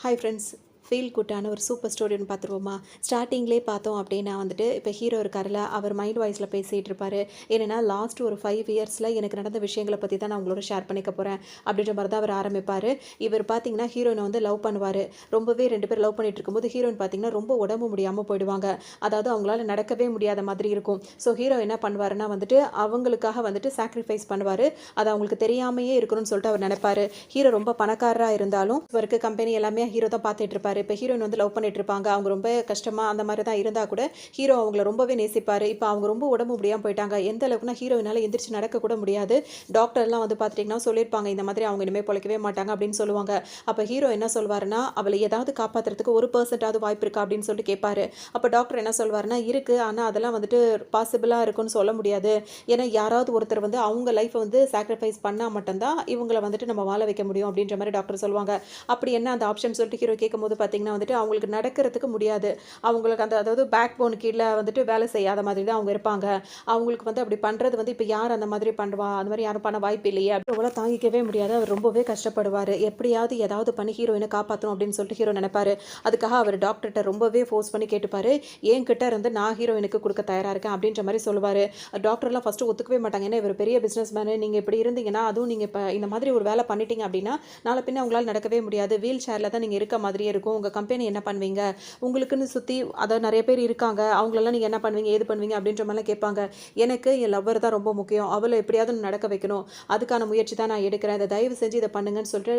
Hi friends. Feel குட்டான ஒரு super ஸ்டோரின்னு பார்த்துருவோமா? ஸ்டார்டிங்லேயே பார்த்தோம் அப்படின்னா வந்துட்டு, இப்போ ஹீரோ இருக்கார்ல, அவர் மைண்ட் வாய்ஸில் பேசிகிட்டு இருப்பார். என்னென்னா, லாஸ்ட் ஒரு 5 இயர்ஸில் எனக்கு நடந்த விஷயங்களை பற்றி தான் நான் உங்களோட ஷேர் பண்ணிக்க போகிறேன் அப்படின்ற மாதிரி தான் அவர் ஆரம்பிப்பார். இவர் பார்த்தீங்கன்னா ஹீரோயினை வந்து லவ் பண்ணுவார். ரொம்பவே 2 பேர் லவ் பண்ணிட்டு இருக்கும்போது ஹீரோயின் பார்த்தீங்கன்னா ரொம்ப உடம்பு முடியாமல் போயிடுவாங்க. அதாவது அவங்களால நடக்கவே முடியாத மாதிரி இருக்கும். ஸோ ஹீரோ என்ன பண்ணுவாருன்னா வந்துட்டு அவங்களுக்காக வந்துட்டு சாக்ரிஃபைஸ் பண்ணுவார். அது அவங்களுக்கு தெரியாமையே இருக்கணும்னு சொல்லிட்டு அவர் நினைப்பார். ஹீரோ ரொம்ப பணக்காரராக இருந்தாலும் இவருக்கு கம்பெனி எல்லாமே ஹீரோ தான் பார்த்துட்டு இருப்பார். இப்போ ஹீரோயின் வந்து லவ் பண்ணிட்டு இருப்பாங்க. அவங்க ரொம்ப கஷ்டமாக அந்த மாதிரி தான் இருந்தால் கூட ஹீரோ அவங்கள ரொம்பவே நேசிப்பார். இப்போ அவங்க ரொம்ப உடம்பு முடியாமல் போயிட்டாங்க. எந்த அளவுக்குனா ஹீரோயினால் எந்திரிச்சு நடக்க கூட முடியாது. டாக்டர்லாம் வந்து பார்த்துட்டிங்கன்னா சொல்லியிருப்பாங்க, இந்த மாதிரி அவங்க இனிமேல் பொழைக்கவே மாட்டாங்க அப்படின்னு சொல்லுவாங்க. அப்போ ஹீரோ என்ன சொல்வாருன்னா, அவளை ஏதாவது காப்பாற்றுறதுக்கு 1% வாய்ப்பு இருக்கா அப்படின்னு சொல்லிட்டு கேட்பாரு. அப்போ டாக்டர் என்ன சொல்வாருன்னா, இருக்குது, ஆனால் அதெல்லாம் வந்துட்டு பாசிபிளாக இருக்குன்னு சொல்ல முடியாது. ஏன்னா யாராவது ஒருத்தர் வந்து அவங்க லைஃப்பை வந்து சாக்ரிஃபைஸ் பண்ணால் மட்டும்தான் இவங்களை வந்துட்டு நம்ம வாழ வைக்க முடியும் அப்படின்ற மாதிரி டாக்டர் சொல்லுவாங்க. அப்படி என்ன அந்த ஆப்ஷன் சொல்லிட்டு ஹீரோ கேட்கும்போது பார்த்தீங்கன்னா வந்துட்டு அவங்களுக்கு நடக்கிறதுக்கு முடியாது. அவங்களுக்கு அந்த அதாவது பேக் போன் கீழே வந்துட்டு வேலை செய்யாத மாதிரி தான் அவங்க இருப்பாங்க. அவங்களுக்கு வந்து அப்படி பண்ணுறது வந்து இப்போ யார் அந்த மாதிரி பண்ணுவா, அந்த மாதிரி யாரும் பண்ண வாய்ப்பு இல்லையே அவ்வளோ தாங்கிக்கவே முடியாது. அவர் ரொம்பவே கஷ்டப்படுவார். எப்படியாவது ஏதாவது பண்ணி ஹீரோயினை காப்பாற்றணும் அப்படின்னு சொல்லிட்டு ஹீரோ நினைப்பாரு. அதுக்காக அவர் டாக்டர்கிட்ட ரொம்பவே ஃபோர்ஸ் பண்ணி கேட்டுப்பாரு. என்கிட்ட இருந்து நான் ஹீரோயினுக்கு கொடுக்க தயாராக இருக்கேன் அப்படின்ற மாதிரி சொல்லுவார். டாக்டர்லாம் ஃபஸ்ட்டு ஒத்துக்கவே மாட்டாங்க. ஏன்னா இவர் பெரிய பிஸ்னஸ் மேனு, நீங்கள் இப்படி இருந்தீங்கன்னா, அதுவும் நீங்கள் இப்போ இந்த மாதிரி ஒரு வேலை பண்ணிட்டீங்க அப்படின்னா நாளை பின்ன உங்களால் நடக்கவே முடியாது. வீல் சேரில் தான் நீங்கள் இருக்க மாதிரியே இருக்கும். உங்கள் கம்பெனி என்ன பண்ணுவீங்க, உங்களுக்குன்னு சுற்றி அதாவது நிறைய பேர் இருக்காங்க, அவங்களெல்லாம் நீங்கள் என்ன பண்ணுவீங்க, ஏது பண்ணுவீங்க அப்படின்ற மாதிரிலாம் கேட்பாங்க. எனக்கு என் லவ்வர் தான் ரொம்ப முக்கியம், அவளை எப்படியாவது நடக்க வைக்கணும், அதுக்கான முயற்சி தான் நான் எடுக்கிறேன், இதை தயவு செஞ்சு இதை பண்ணுங்கன்னு சொல்லிட்டு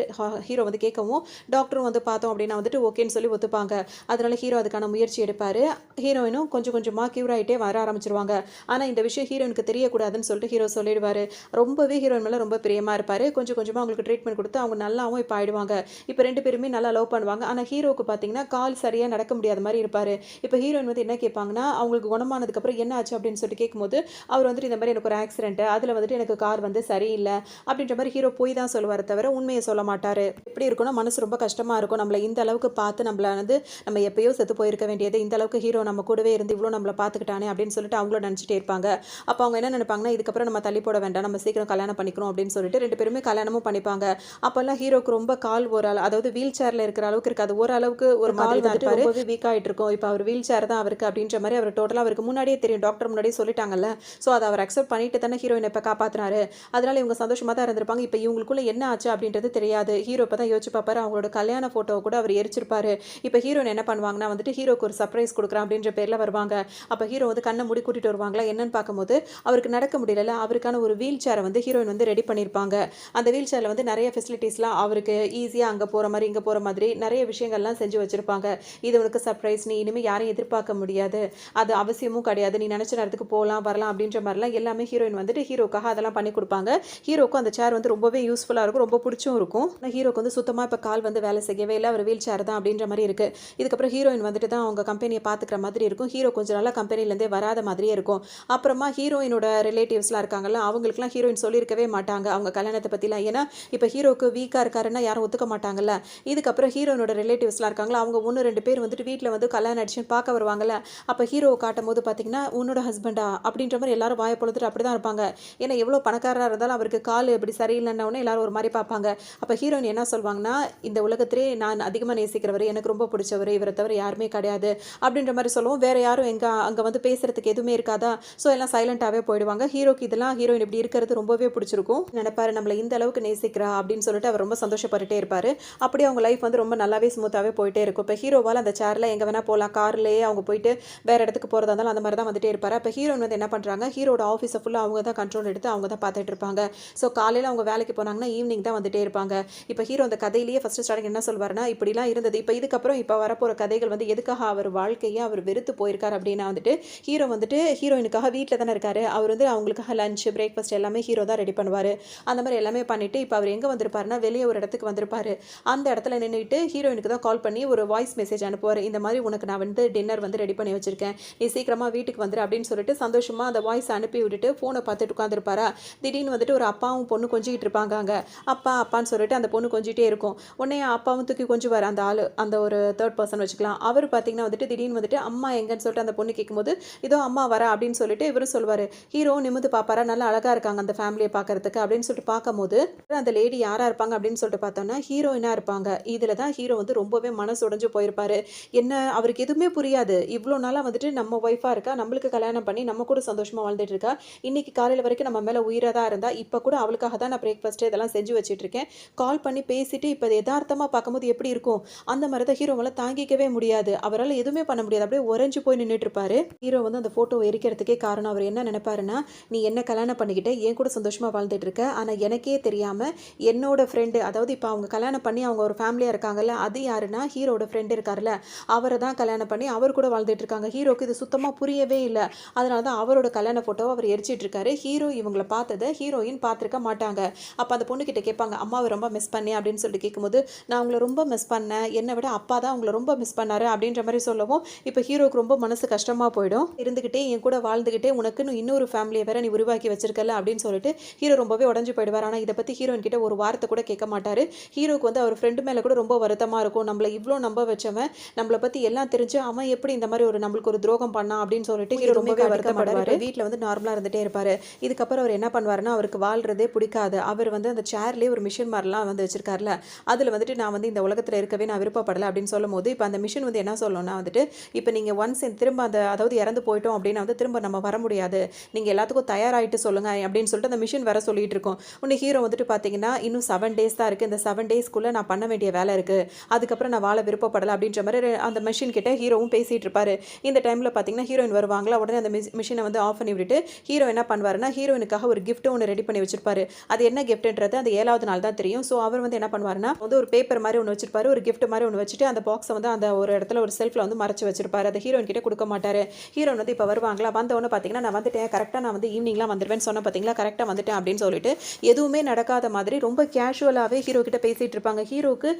ஹீரோ வந்து கேட்கவும் டாக்டரும் வந்து பார்த்தோம் அப்படின்னா வந்துட்டு ஓகேன்னு சொல்லி ஒத்துப்பாங்க. அதனால ஹீரோ அதுக்கான முயற்சி எடுப்பார். ஹீரோயினும் கொஞ்சம் கொஞ்சமாக க்யூர் ஆகிட்டே வர ஆரம்பிச்சிருவாங்க. ஆனால் இந்த விஷயம் ஹீரோயினுக்கு தெரியக்கூடாதுன்னு சொல்லிட்டு ஹீரோ சொல்லிடுவார். ரொம்பவே ஹீரோயின் மேலே ரொம்ப பிரியமாக இருப்பார். கொஞ்சம் கொஞ்சமாக அவங்களுக்கு ட்ரீட்மெண்ட் கொடுத்து அவங்க நல்லாவும் இப்போ ஆயிடுவாங்க. இப்போ 2 பேருமே நல்லா லவ் பண்ணுவாங்க. ஆனால் ஹீரோவுக்கு பார்த்தீங்கன்னா கால் சரியாக நடக்க முடியாத மாதிரி இருப்பார். இப்போ ஹீரோயின் வந்து என்ன கேட்பாங்கன்னா, அவங்களுக்கு குணமானதுக்கப்புறம் என்ன ஆச்சு அப்படின்னு சொல்லிட்டு கேட்கும்போது அவர் வந்துட்டு இந்த மாதிரி எனக்கு ஒரு ஆக்சிடென்ட், அதில் வந்துட்டு எனக்கு கார் வந்து சரியில்லை அப்படின்ற மாதிரி ஹீரோ போய் தான் சொல்லுவார், தவிர உண்மையை சொல்ல மாட்டார். எப்படி இருக்குன்னா மனசு ரொம்ப கஷ்டமாக இருக்கும். நம்மளை இந்த அளவுக்கு பார்த்து நம்மளை வந்து நம்ம எப்பயோ செத்து போயிருக்க வேண்டியது, இந்த அளவுக்கு ஹீரோ நம்ம கூடவே இருந்து இவ்வளோ நம்மளை பார்த்துக்கிட்டானே அப்படின்னு சொல்லிட்டு அவங்களும் நினச்சிட்டே இருப்பாங்க. அப்போ அவங்க என்ன நினைப்பாங்கன்னா, இதுக்கப்புறம் நம்ம தள்ளி போட வேண்டாம், நம்ம சீக்கிரம் கல்யாணம் பண்ணிக்கணும் அப்படின்னு சொல்லிட்டு 2 பேருமே கல்யாணமும் பண்ணிப்பாங்க. அப்போல்லாம் ஹீரோக்கு ரொம்ப கால் ஒரு அதாவது வீல் சேரில் இருக்கிற அளவுக்கு இருக்காது, ஓரளவுக்கு ஒரு மாதிரி தான் இருப்பார். ரொம்பவே வீக் ஆகிட்டு இருக்கும். இப்போ அவர் வீல் சேர் தான் அவருக்கு அப்படின்ற மாதிரி அவர் டோட்டலாக அவருக்கு முன்னாடியே தெரியும். டாக்டர் முன்னாடியே சொல்லிட்டாங்கல்ல. ஸோ அதை அவர் அக்செப்ட் பண்ணிட்டு தானே ஹீரோயின் இப்போ காப்பாற்றினாரு. அதனால இவங்க சந்தோஷமாக தான் இருந்திருப்பாங்க. இப்போ இவங்களுக்குள்ள என்ன ஆச்சு அப்படின்றது தெரியாது. ஹீரோ இப்போ தான் யோசிச்சு பார்ப்பாரு. அவங்களோட கல்யாண ஃபோட்டோவை கூட அவர் எரிச்சிருப்பாரு. இப்போ ஹீரோயின் என்ன பண்ணுவாங்கன்னா வந்துட்டு ஹீரோக்கு ஒரு சர்ப்ரைஸ் கொடுக்குறான் அப்படின்ற பேரில் வருவாங்க. அப்போ ஹீரோ வந்து கண்ணை மூடி கூட்டிட்டு வருவாங்களா, என்னன்னு பார்க்கும்போது அவருக்கு நடக்க முடியல, அவருக்கான ஒரு வீல் சேரை வந்து ஹீரோயின் வந்து ரெடி பண்ணியிருப்பாங்க. அந்த வீல் சேரில் வந்து நிறைய ஃபெசிலிட்டிஸ்லாம் அவருக்கு ஈஸியாக அங்கே போகிற மாதிரி இங்கே போகிற மாதிரி நிறைய விஷயங்கள்லாம் செஞ்சு வச்சுருப்பாங்க. இது உனக்கு சர்ப்ரைஸ், நீ இனிமேல் யாரையும் எதிர்பார்க்க முடியாது, அது அவசியமும் கிடையாது, நீ நினச்ச நேரத்துக்கு போகலாம் வரலாம் அப்படின்ற மாதிரிலாம் எல்லாமே ஹீரோயின் வந்துட்டு ஹீரோக்காக அதெல்லாம் பண்ணி கொடுப்பாங்க. ஹீரோக்கும் அந்த சேர் வந்து ரொம்பவே யூஸ்ஃபுல்லாக இருக்கும், ரொம்ப பிடிச்சும் இருக்கும். ஆனால் ஹீரோக்கு வந்து சுத்தமாக இப்போ கால் வந்து வேலை செய்யவே இல்லை, அவர் வீல் சேர் தான் அப்படின்ற மாதிரி இருக்குது. இதுக்கப்புறம் ஹீரோயின் வந்துட்டு தான் அவங்க கம்பெனியை பார்த்துக்கிற மாதிரி இருக்கும். ஹீரோ கொஞ்சம் நாளாக கம்பெனிலேருந்தே வராத மாதிரியே இருக்கும். அப்புறமா ஹீரோயினோட ரிலேட்டிவ்ஸ்லாம் இருக்காங்கல்ல, அவங்களுக்குலாம் ஹீரோயின் சொல்லியிருக்கவே மாட்டாங்க அவங்க கல்யாணத்தை பற்றிலாம். ஏன்னா இப்போ ஹீரோக்கு வீக்காக இருக்காருன்னா யாரும் ஒத்துக்க மாட்டாங்கல்ல. இதுக்கப்புறம் ஹீரோயினோட ரிலேட்டிவ்ஸ்லாம் இருக்காங்களா, அவங்க 1-2 பேர் வந்துட்டு வீட்டில் வந்து கல்யாணம் ஆயிடுச்சுன்னு பார்க்க வருவாங்கல்ல. அப்போ ஹீரோவை காட்டும் போது பார்த்தீங்கன்னா, உன்னோட ஹஸ்பண்டா அப்படின்ற மாதிரி எல்லாரும் வாயை பொழுதுட்டு அப்படி தான் இருப்பாங்க. ஏன்னா எவ்வளோ பணக்காரராக இருந்தாலும் அவருக்கு கால் எப்படி சரியில்லைன்னொடனே எல்லாரும் ஒரு மாதிரி பார்ப்பாங்க. அப்போ ஹீரோயின் என்ன சொல்வாங்கன்னா, இந்த உலகத்திலே நான் அதிகமாக நேசிக்கிறவர், எனக்கு ரொம்ப பிடிச்சவர், இவரை தவிர யாருமே கிடையாது அப்படின்ற மாதிரி சொல்லுவோம். வேறு யாரும் அங்கே வந்து பேசுறதுக்கு எதுவுமே இருக்காதா. ஸோ எல்லாம் சைலண்ட்டாகவே போயிடுவாங்க. ஹீரோக்கு இதெல்லாம் ஹீரோயின் இப்படி இருக்கிறது ரொம்பவே பிடிச்சிருக்கும். நினைப்பாரு, நம்மளை இந்த அளவுக்கு நேசிக்கிறா அப்படின்னு சொல்லிட்டு அவர் ரொம்ப சந்தோஷப்பட்டுட்டே இருப்பார். அப்படியே அவங்க லைஃப் வந்து ரொம்ப நல்லாவே ஸ்மூத்தாகவே போயிட்டே இருக்கும். இப்போ ஹீரோவால் அந்த சேரில் எங்கே வேணால் போகலாம், கார்லேயே அவங்க போயிட்டு வேறு இடத்துக்கு போகிறதா இருந்தாலும் அந்த மாதிரி தான் வந்துட்டே இருப்பார். அப்போ ஹீரோயின் வந்து என்ன பண்ணுறாங்க, ஹீரோட ஆஃபீஸை ஃபுல்லாக அவங்க தான் கண்ட்ரோல் எடுத்து அவங்க தான் பார்த்துட்டு இருப்பாங்க. ஸோ காலையில் அவங்க வேலைக்கு போனாங்கன்னா ஈவினிங் தான் வந்துட்டே இருப்பாங்க. இப்போ ஹீரோ அந்த கதையிலேயே ஃபஸ்ட்டு ஸ்டார்டிங் என்ன சொல்வார்னா, இப்படிலாம் இருந்தது, இப்போ இதுக்கப்புறம் இப்போ வரப்போகிற கதைகள் வந்து எதுக்காக அவர் வாழ்க்கையை அவர் வெறுத்து போயிருக்கார் அப்படின்னா வந்துட்டு ஹீரோ வந்துட்டு ஹீரோயினுக்காக வீட்டில் தானே இருக்காரு, அவர் வந்து அவங்களுக்காக லஞ்ச் பிரேக்ஃபாஸ்ட் எல்லாமே ஹீரோ தான் ரெடி பண்ணுவார். அந்த மாதிரி எல்லாமே பண்ணிவிட்டு இப்போ அவர் எங்கே வந்திருப்பாருன்னா வெளியே ஒரு இடத்துக்கு வந்திருப்பார். அந்த இடத்துல நின்றுட்டு ஹீரோயினுக்கு தான் கால் பண்ணி ஒரு வாய்ஸ் மெசேஜ் அனுப்புவார். இந்த மாதிரி உனக்கு நான் வந்து டின்னர் வந்து ரெடி பண்ணி வச்சிருக்கேன், நீ சீக்கிரமாக வீட்டுக்கு வந்துரு அப்படின்னு சொல்லிட்டு சந்தோஷமாக அந்த வாய்ஸ் அனுப்பி விட்டுட்டு ஃபோனை பார்த்துட்டு உட்காந்துருப்பாரா. திடீர்னு வந்துட்டு ஒரு அப்பாவும் பொண்ணு கொஞ்சிக்கிட்டு இருப்பாங்க. அங்கே அப்பா அப்பான்னு சொல்லிட்டு அந்த பொண்ணு கொஞ்சிட்டே இருக்கும். உடனே அப்பாவும் தூக்கி கொஞ்சுவார் அந்த ஆள், அந்த ஒரு தேர்ட் பர்சன் வச்சுக்கலாம். அவர் பார்த்தீங்கன்னா வந்துட்டு திடீர்னு வந்துட்டு அம்மா எங்கன்னு சொல்லிட்டு அந்த பொண்ணு கேட்கும்போது இதோ அம்மா வரா அப்படின்னு சொல்லிட்டு இவரும் சொல்லுவார். ஹீரோ நிமிந்து பார்ப்பாரா, நல்லா அழகாக இருக்காங்க அந்த ஃபேமிலியை பார்க்கறதுக்கு அப்படின்னு சொல்லிட்டு பார்க்கும்போது அந்த லேடி யாராக இருப்பாங்க அப்படின்னு சொல்லிட்டு பார்த்தோன்னா ஹீரோயினாக இருப்பாங்க. இதில் தான் ஹீரோ வந்து ரொம்ப ரொம்பவே மனசு உடைஞ்சு போயிருப்பாரு. என்ன அவருக்கு எதுவுமே புரியாது. இவ்வளோ நாளா வந்துட்டு நம்ம ஒய்ஃபா இருக்கா, நம்மளுக்கு கல்யாணம் பண்ணி நம்ம கூட சந்தோஷமா வாழ்ந்துட்டு இருக்கா. இன்னைக்கு காலையில வரைக்கும் நம்ம மேல உயிரா தான் இருந்தா. இப்ப கூட அவளுக்காக தான் நான் பிரேக்ஃபாஸ்ட் இதெல்லாம் செஞ்சு வச்சுட்டு இருக்கேன். கால் பண்ணி பேசிட்டு இப்ப எதார்த்தமா பார்க்கும்போது எப்படி இருக்கும்? அந்த மாரி தான் ஹீரோவால தாங்கிக்கவே முடியாது. அவரால எதுவுமே பண்ண முடியாது. அப்படியே உறைஞ்சு போய் நின்னுட்டு இருப்பாரு. ஹீரோ வந்து அந்த ஃபோட்டோவ எரிக்கிறதுக்கே காரணம் அவர் என்ன நினைப்பாருன்னா, "நீ என்ன கல்யாணம் பண்ணிக்கிட்ட, என் கூட சந்தோஷமா வாழ்ந்துட்டு இருக்க. ஆனா எனக்கே தெரியாம என்னோட ஃப்ரெண்டு அதாவது இப்ப அவங்க கல்யாணம் பண்ணி அவங்க ஒரு ஃபேமிலியா இருக்காங்கல்ல, அது யாருன்னா ஹீரோவோட ஃப்ரெண்ட் இருக்கார்ல, அவர தான் கல்யாணம் பண்ணி அவர் கூட வாழ்ந்துட்டு இருக்காங்க. ஹீரோக்கு இது சுத்தமா புரியவே இல்ல. அதனால தான் அவரோட கல்யாண ஃபோட்டோவ அவர் எரிச்சிட்டு இருக்காரு. ஹீரோ இவங்கள பார்த்தத ஹீரோயின் பார்த்திருக்க மாட்டாங்க. அப்ப அந்த பொண்ணுகிட்ட கேட்பாங்க, "அம்மாவ ரொம்ப மிஸ் பண்ணியா?" அப்படின்னு சொல்லிட்டு கேட்கும்போது, "நான் உங்கள ரொம்ப மிஸ் பண்ணேன். என்ன விட அப்பா தான் உங்கள ரொம்ப மிஸ் பண்ணாரு." அப்படின்ற மாரி சொல்லவும், இப்ப ஹீரோக்கு ரொம்ப மனசு கஷ்டமா போயிடும். இருந்துகிட்டே என் கூட வாழ்ந்துகிட்டே உனக்குன்னு இன்னொரு ஃபேமிலிய வேற நீ உருவாக்கி வச்சிருக்கல்ல அப்படின்னு சொல்லிட்டு ஹீரோ ரொம்பவே உடைஞ்சு போயிடுவார். ஆனா இத பத்தி ஹீரோயின் கிட்ட ஒரு வார்த்தை கூட கேட்க மாட்டாரு. ஹீரோக்கு வந்து அவர் ஃப்ரெண்ட் மேல கூட ரொம்ப வருத்தமா இருக்கும். நம்மள இவ்ளோ நம்ப வச்சவன், நம்மள பத்தி எல்லாம் தெரிஞ்சு அவன் எப்படி இந்த மாரி ஒரு நம்மளுக்கு ஒரு துரோகம் பண்ணான் அப்படின்னு சொல்லிட்டு ஹீரோ ரொம்பவே வருத்தப்படுவாரு. வீட்ல வந்து நார்மலா இருந்துட்டே இருப்பாரு. இதுக்கப்புறம் அவர் என்ன பண்ணுவாருன்னா, அவருக்கு வாழ்றதே பிடிக்காது. அவர் வந்து அந்த சேர்லயே ஒரு மிஷின் மாரிலாம் வந்து வச்சிருக்கார்ல, அதுல வந்துட்டு நான் வந்து இந்த உலகத்துல இருக்கவே நான் விருப்பப்படல அப்படின்னு சொல்லும்போது, இப்ப அந்த மிஷின் வந்து என்ன சொல்லும்னா வந்துட்டு, இப்ப நீங்க ஒன்ஸ் திரும்ப அந்த அதாவது இறந்து போயிட்டோம் அப்படின்னா வந்து திரும்ப நம்ம வர முடியாது. நீங்க எல்லாத்துக்கும் தயாராயிட்டு சொல்லுங்க அப்படின்னு சொல்லிட்டு அந்த மிஷின் வேற சொல்லிட்டு இருக்கும். உடனே ஹீரோ வந்துட்டு பார்த்தீங்கன்னா, இன்னும் 7 டேஸ் தான் இருக்கு. இந்த 7 டேஸ்க்குள்ள நான் பண்ண வேண்டிய வேலை இருக்கு. அதுக்கப்புறம் நான் வாழ விருப்பப்படல அப்படின்ற மாரி அந்த மெஷின் கிட்ட ஹீரோவும் பேசிட்டு இருப்பாரு. இந்த டைம்ல பார்த்தீங்கன்னா, ஹீரோயின் வருவாங்களா, உடனே அந்த மிஷின வந்து ஆஃப் பண்ணி விட்டுட்டு, ஹீரோ என்ன பண்ணுவாருன்னா, ஹீரோயினுக்காக ஒரு கிஃப்ட் ஒண்ணு ரெடி பண்ணி வச்சிருப்பாரு. அது என்ன கிஃப்ட்ன்றது அந்த 7வது நாள் தான் தெரியும். ஸோ அவர் வந்து என்ன பண்ணுவாருன்னா, வந்து ஒரு பேப்பர் மாரி ஒண்ணு வச்சிருப்பாரு. ஒரு கிஃப்ட் மாரி ஒண்ணு வச்சுட்டு, அந்த பாக்ஸ வந்து அந்த ஒரு இடத்துல ஒரு செல்ஃப்ல வந்து மறைச்சு வச்சிருப்பாரு. அத ஹீரோயின் கிட்ட குடுக்க மாட்டாரு. ஹீரோயின் வந்து இப்ப வருவாங்களா, வந்த உடனே பார்த்தீங்கன்னா, நான் வந்துட்டேன். கரெக்ட்டா நான் வந்து ஈவினிங்லாம் வந்துருவேன்னு சொன்னேன் பார்த்தீங்களா, கரெக்ட்டா வந்துட்டேன் அப்படின்னு சொல்லிட்டு, எதுவுமே நடக்காத மாதிரி ரொம்ப கேஷுவலாவே ஹீரோ கிட்ட பேசிட்டு இருப்பாங்க. ஹீரோக்கு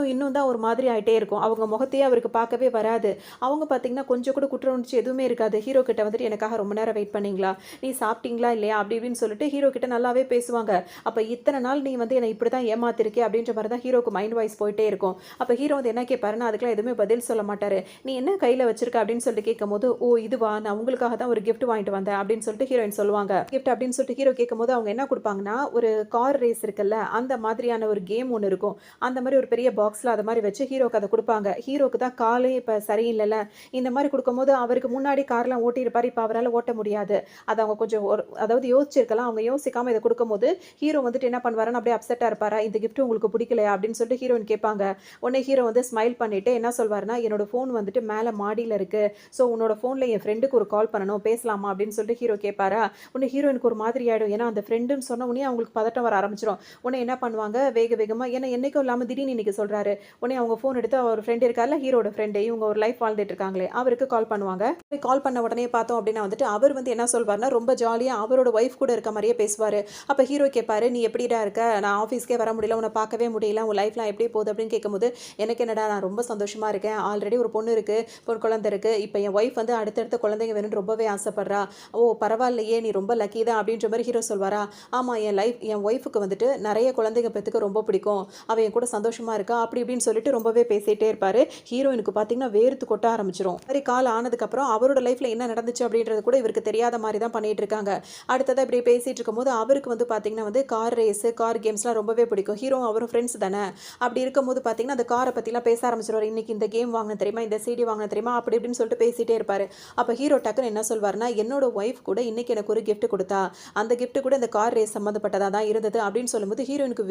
இன்னும் தான் ஒரு மாதிரி ஆயிட்டே இருக்கும். அவங்க முகத்தையே அவருக்கு பார்க்கவே வராது. அவங்க பார்த்தீங்கன்னா, கொஞ்சம் கூட குற்ற உணர்ச்சி எதுவுமே இருக்காது. ஹீரோ கிட்ட வந்துட்டு எனக்காக ரொம்ப நேரம் வெயிட் பண்ணீங்களா? நீ சாப்பிட்டீங்களா இல்லையா? அப்படி இப்படின்னு சொல்லிட்டு ஹீரோ கிட்ட நல்லாவே பேசுவாங்க. அப்ப இத்தன நாள் நீ வந்து என்ன இப்படி தான் ஏமாத்திருக்கே அப்படின்ற மாரி தான் ஹீரோக்கு மைண்ட் வாய்ஸ் போயிட்டே இருக்கும். அப்ப ஹீரோ வந்து என்ன கேட்பாருன்னா, அதுக்கெல்லாம் எதுவுமே பதில் சொல்ல மாட்டாரு. நீ என்ன கையில வச்சிருக்க அப்படின்னு சொல்லிட்டு கேட்கும்போது, "ஓ இதுவா? நான் உங்களுக்காக தான் ஒரு கிஃப்ட் வாங்கிட்டு வந்தேன்." அப்படின்னு சொல்லிட்டு ஹீரோயின் சொல்லுவாங்க. கிஃப்ட் அப்படின்னு சொல்லிட்டு ஹீரோ கேட்கும்போது அவங்க என்ன குடுப்பாங்கன்னா, ஒரு கார் ரேஸ் இருக்குல்ல, அந்த மாதிரியான ஒரு கேம் ஒண்ணு இருக்கும். அந்த மாரி ஒரு பெரிய பாக்ஸ்ல அத மாரி வச்சு ஹீரோக்கு அத குடுப்பாங்க. ஹீரோக்கு தான் காலே இப்ப சரியில்லல்ல. இந்த மாரி குடுக்கும்போது அவருக்கு முன்னாடி கார்லாம் ஓட்டியிருப்பாரு. இப்ப அவரால ஓட்ட முடியாது. அத அவங்க கொஞ்சம் அதாவது யோசிச்சிருக்கலாம். அவங்க யோசிக்காம இத குடுக்கும்போது, ஹீரோ வந்துட்டு என்ன பண்ணுவாருன்னா, அப்படியே அப்செட்டா இருப்பாரா, "இந்த கிஃப்ட் உங்களுக்கு பிடிக்கலையா?" அப்படின்னு சொல்லிட்டு ஹீரோயின் கேட்பாங்க. உடனே ஹீரோ வந்து ஸ்மைல் பண்ணிட்டு என்ன சொல்வாருன்னா, "என்னோட ஃபோன் வந்துட்டு மேல மாடியில இருக்கு. ஸோ உன்னோட ஃபோன்ல என் ஃப்ரெண்டுக்கு ஒரு கால் பண்ணணும். பேசலாமா?" அப்படின்னு சொல்லிட்டு ஹீரோ கேட்பாரா. உடனே ஹீரோயினுக்கு ஒரு மாதிரி ஆயிடும். ஏன்னா அந்த ஃப்ரெண்டுன்னு சொன்ன உடனே அவங்களுக்கு பதட்டம் வர ஆரம்பிச்சுரும். உடனே என்ன பண்ணுவாங்க, வேக வேகமா ஏன்னா என்னைக்கும் இல்லாம திடீர்னு இன்னைக்கு சொல்றாரு. உடனே அவங்க ஃபோன் எடுத்து அவர் ஃப்ரெண்ட் இருக்கார்ல, ஹீரோட ஃப்ரெண்டு. இவங்க ஒரு லைஃப் வாழ்ந்துட்டு இருக்காங்களே, அவருக்கு கால் பண்ணுவாங்க. கால் பண்ண உடனே பார்த்தோம் அப்படின்னா வந்துட்டு, அவர் வந்து என்ன சொல்வார்ன்னா, ரொம்ப ஜாலியா அவரோட ஒய்ஃப் கூட இருக்க மாரியே பேசுவாரு. அப்ப ஹீரோ கேட்பாரு, "நீ எப்படிடா இருக்க? நான் ஆஃபீஸ்க்கே வர முடியல. உன்ன பார்க்கவே முடியல. உன் லைஃப்லாம் எப்படி போகுது?" அப்படின்னு கேட்கும்போது, "எனக்கு என்னடா நான் ரொம்ப சந்தோஷமா இருக்கேன். ஆல்ரெடி ஒரு பொண்ணு இருக்கு. ஒரு குழந்தை இருக்கு. இப்ப என் ஒய்ஃப் வந்து அடுத்தடுத்த குழந்தைங்க வேணும்னு ரொம்பவே ஆசைப்படுறா. ஓ பரவாயில்லையே! நீ ரொம்ப லக்கி தான்." அப்படின்ற மாரி ஹீரோ சொல்வாரா. ஆமா என் ஒய்ஃப்க்கு வந்துட்டு நெறைய குழந்தைங்க பெத்துக்க ரொம்ப பிடிக்கும். அவ என் கூட சந்தோஷமா இருக்கா. அப்படி இப்படின்னு சொல்லிட்டு ரொம்பவே பேசிட்டே இருப்பாரு. ஹீரோயினுக்கு பார்த்தீங்கன்னா, வேர்த்து கொட்ட ஆரம்பிச்சுரும். சரி கால் ஆனதுக்கப்புறம் அவரோட லைஃப்ல என்ன நடந்துச்சு அப்படின்றது கூட இவருக்கு தெரியாத மாரி தான் பண்ணிட்டு இருக்காங்க. அடுத்ததா இப்படி பேசிட்டு இருக்கும்போது, அவருக்கு வந்து பார்த்தீங்கன்னா வந்து கார் ரேஸு, கார் கேம்ஸ்லாம் ரொம்பவே பிடிக்கும். ஹீரோவும் அவரும் ஃப்ரெண்ட்ஸ் தானே. அப்படி இருக்கும்போது பார்த்தீங்கன்னா, அந்த கார பத்திலாம் பேச ஆரம்பிச்சுருவாரு. இன்னைக்கு இந்த கேம் வாங்குனேன் தெரியுமா? இந்த சிடி வாங்குனேன் தெரியுமா? அப்படி இப்படின்னு சொல்லிட்டு பேசிட்டே இருப்பாரு. அப்ப ஹீரோ டக்குன்னு என்ன சொல்வாருன்னா, என்னோட ஒய்ஃப் கூட இன்னைக்கு எனக்கு ஒரு கிஃப்ட் குடுத்தா. அந்த கிஃப்ட் கூட இந்த கார் ரேஸ் சம்மந்தப்பட்டதா தான் இருந்தது அப்படின்னு சொல்லும்போது, ஹீரோயினுக்கு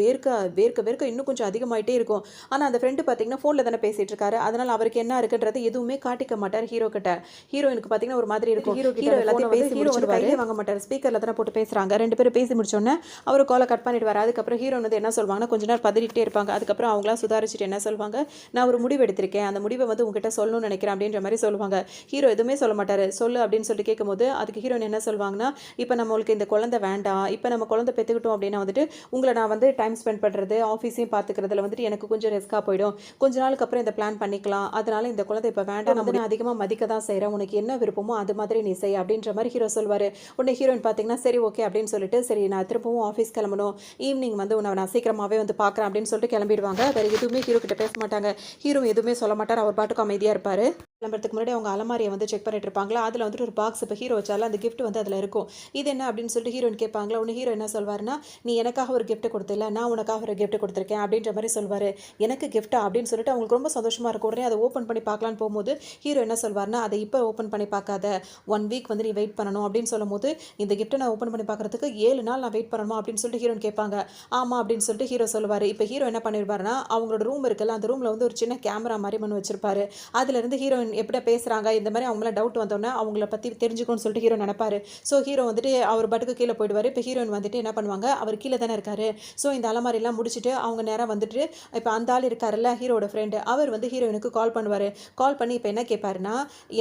வேர்க்க இன்னும் கொஞ்சம் அதிகமாயிட்டே இருக்கும். ஆனா அந்த ஃப்ரெண்ட் பார்த்தீங்கன்னா, ஃபோன்ல தானே பேசிட்டு இருக்காரு. அதனால அவருக்கு என்ன இருக்குன்றது எதுவுமே காட்டிக்க மாட்டாரு ஹீரோ கிட்ட. ஹீரோயினுக்கு பார்த்தீங்கன்னா, ஒரு மாதிரி இருக்கும். ஹீரோ எல்லாத்தையும் பேசி ஹீரோ வந்து கையிலே வாங்க மாட்டாரு. ஸ்பீக்கர்ல தானே போட்டு பேசுறாங்க. 2 பேரும் பேசி முடிச்ச உடனே அவரு கால கட் பண்ணிடுவாரு. அதுக்கப்புறம் ஹீரோயின் வந்து என்ன சொல்வாங்கன்னா, கொஞ்ச நேரம் பதறிட்டே இருப்பாங்க. அதுக்கப்புறம் அவங்களா சுதாரிச்சுட்டு என்ன சொல்வாங்க, "நான் ஒரு முடிவு எடுத்திருக்கேன். அந்த முடிவ வந்து உன்கிட்ட சொல்லணும்னு நினைக்கிறேன்." அப்படின்ற மாரி சொல்லுவாங்க. ஹீரோ எதுவுமே சொல்ல மாட்டாரு. "சொல்லு" அப்படின்னு சொல்லிட்டு கேட்கும்போது, அதுக்கு ஹீரோயின் என்ன சொல்வாங்கன்னா, "இப்ப நம்மளுக்கு இந்த குழந்தை வேண்டாம். இப்ப நம்ம குழந்தை பெத்துக்கிட்டோம் அப்படின்னா வந்துட்டு, உங்கள நான் வந்து டைம் ஸ்பெண்ட் பண்றது, ஆஃபீஸையும் பார்த்துக்கிறதுல வந்துட்டு எனக்கு கொஞ்சம் ரிஸ்க்கா போயிடும். கொஞ்ச நாளுக்கு அப்புறம் இந்த பிளான் பண்ணிக்கலாம். அதனால இந்த குழந்தை இப்ப வேண்டாம். வந்து நான் அதிகமா மதிக்க தான் செய்றேன். உனக்கு என்ன விருப்பமோ அது மாதிரி நீ செய்." அப்படின்ற மாரி ஹீரோ சொல்வாரு. உடனே ஹீரோயின் பார்த்தீங்கன்னா, சரி ஓகே அப்படின்னு சொல்லிட்டு, சரி நான் திரும்பவும் ஆஃபீஸ் கிளம்பணும். ஈவினிங் வந்து உன்ன நான் சீக்கிரமாவே வந்து பார்க்குறேன் அப்படின்னு சொல்லிட்டு கிளம்பிடுவாங்க. வேற எதுவுமே ஹீரோ கிட்ட பேச மாட்டாங்க. ஹீரோ எதுவுமே சொல்ல மாட்டாரு. அவர் பாட்டுக்கு அமைதியா இருப்பாரு. கிளம்புறதுக்கு முன்னாடி அவங்க அலமாரியை வந்து செக் பண்ணிட்டு இருப்பாங்களா, அதில வந்துட்டு ஒரு பாக்ஸ் இப்போ ஹீரோ வச்சால அந்த கிஃப்ட் வந்து அதில இருக்கும். இது என்ன அப்படின்னு சொல்லிட்டு ஹீரோயின் கேட்பாங்களா, உடனே ஹீரோ என்ன சொல்வாருன்னா, "நீ எனக்காக ஒரு கிஃப்ட் குடுத்தல்ல, நான் உனக்காக ஒரு கிஃப்ட் குடுத்துருக்கேன்" அப்படின்ற மாரி சொல்வாரு. "எனக்கு கிஃப்ட்டா?" அப்படின்னு சொல்லிட்டு அவங்களுக்கு ரொம்ப சந்தோஷமா இருக்கும். உடனே அத ஓப்பன் பண்ணி பார்க்கலான்னு போம்போது, ஹீரோ என்ன சொல்வாருன்னா, "அத இப்ப ஓப்பன் பண்ணி பார்க்காத. 1 வீக் வந்து நீ வெயிட் பண்ணணும்" அப்படின்னு சொல்லும்போது, "இந்த கிஃப்ட்ட நான் ஓப்பன் பண்ணி பார்க்கறதுக்கு 7 நாள் நான் வெயிட் பண்ணணுமா?" அப்படின்னு சொல்லிட்டு ஹீரோயின் கேட்பாங்க. "ஆமா" அப்படின்னு சொல்லிட்டு ஹீரோ சொல்லுவாரு. இப்ப ஹீரோ என்ன பண்ணிருப்பாருன்னா, அவங்களோட ரூம் இருக்குல்ல, அந்த ரூம்ல வந்து ஒரு சின்ன கேமரா மாரி ஒண்ணு வச்சிருப்பாரு. அதிலிருந்து ஹீரோயின் எப்படி பேசுறாங்க, இந்த மாரி அவங்க மேல டவுட் வந்தோனே, அவங்கள பத்தி தெரிஞ்சுக்கணும்னு சொல்லிட்டு ஹீரோ நெனப்பாரு. ஸோ ஹீரோ வந்துட்டு அவர் பாட்டுக்கு கீழ போயிடுவாரு. இப்ப ஹீரோயின் வந்துட்டு என்ன பண்ணுவாங்க, அவர் கீழ தானே இருக்காரு. ஸோ இந்த அலமாரிலாம் முடிச்சுட்டு அவங்க நேரா வந்துட்டு, இப்ப அந்த ஆள் இருக்காருல்ல ஹீரோவோட ஃப்ரெண்ட், அவர் வந்து ஹீரோயினுக்கு கால் பண்ணுவாரு. கால் பண்ணி இப்ப என்ன கேட்பாருன்னா,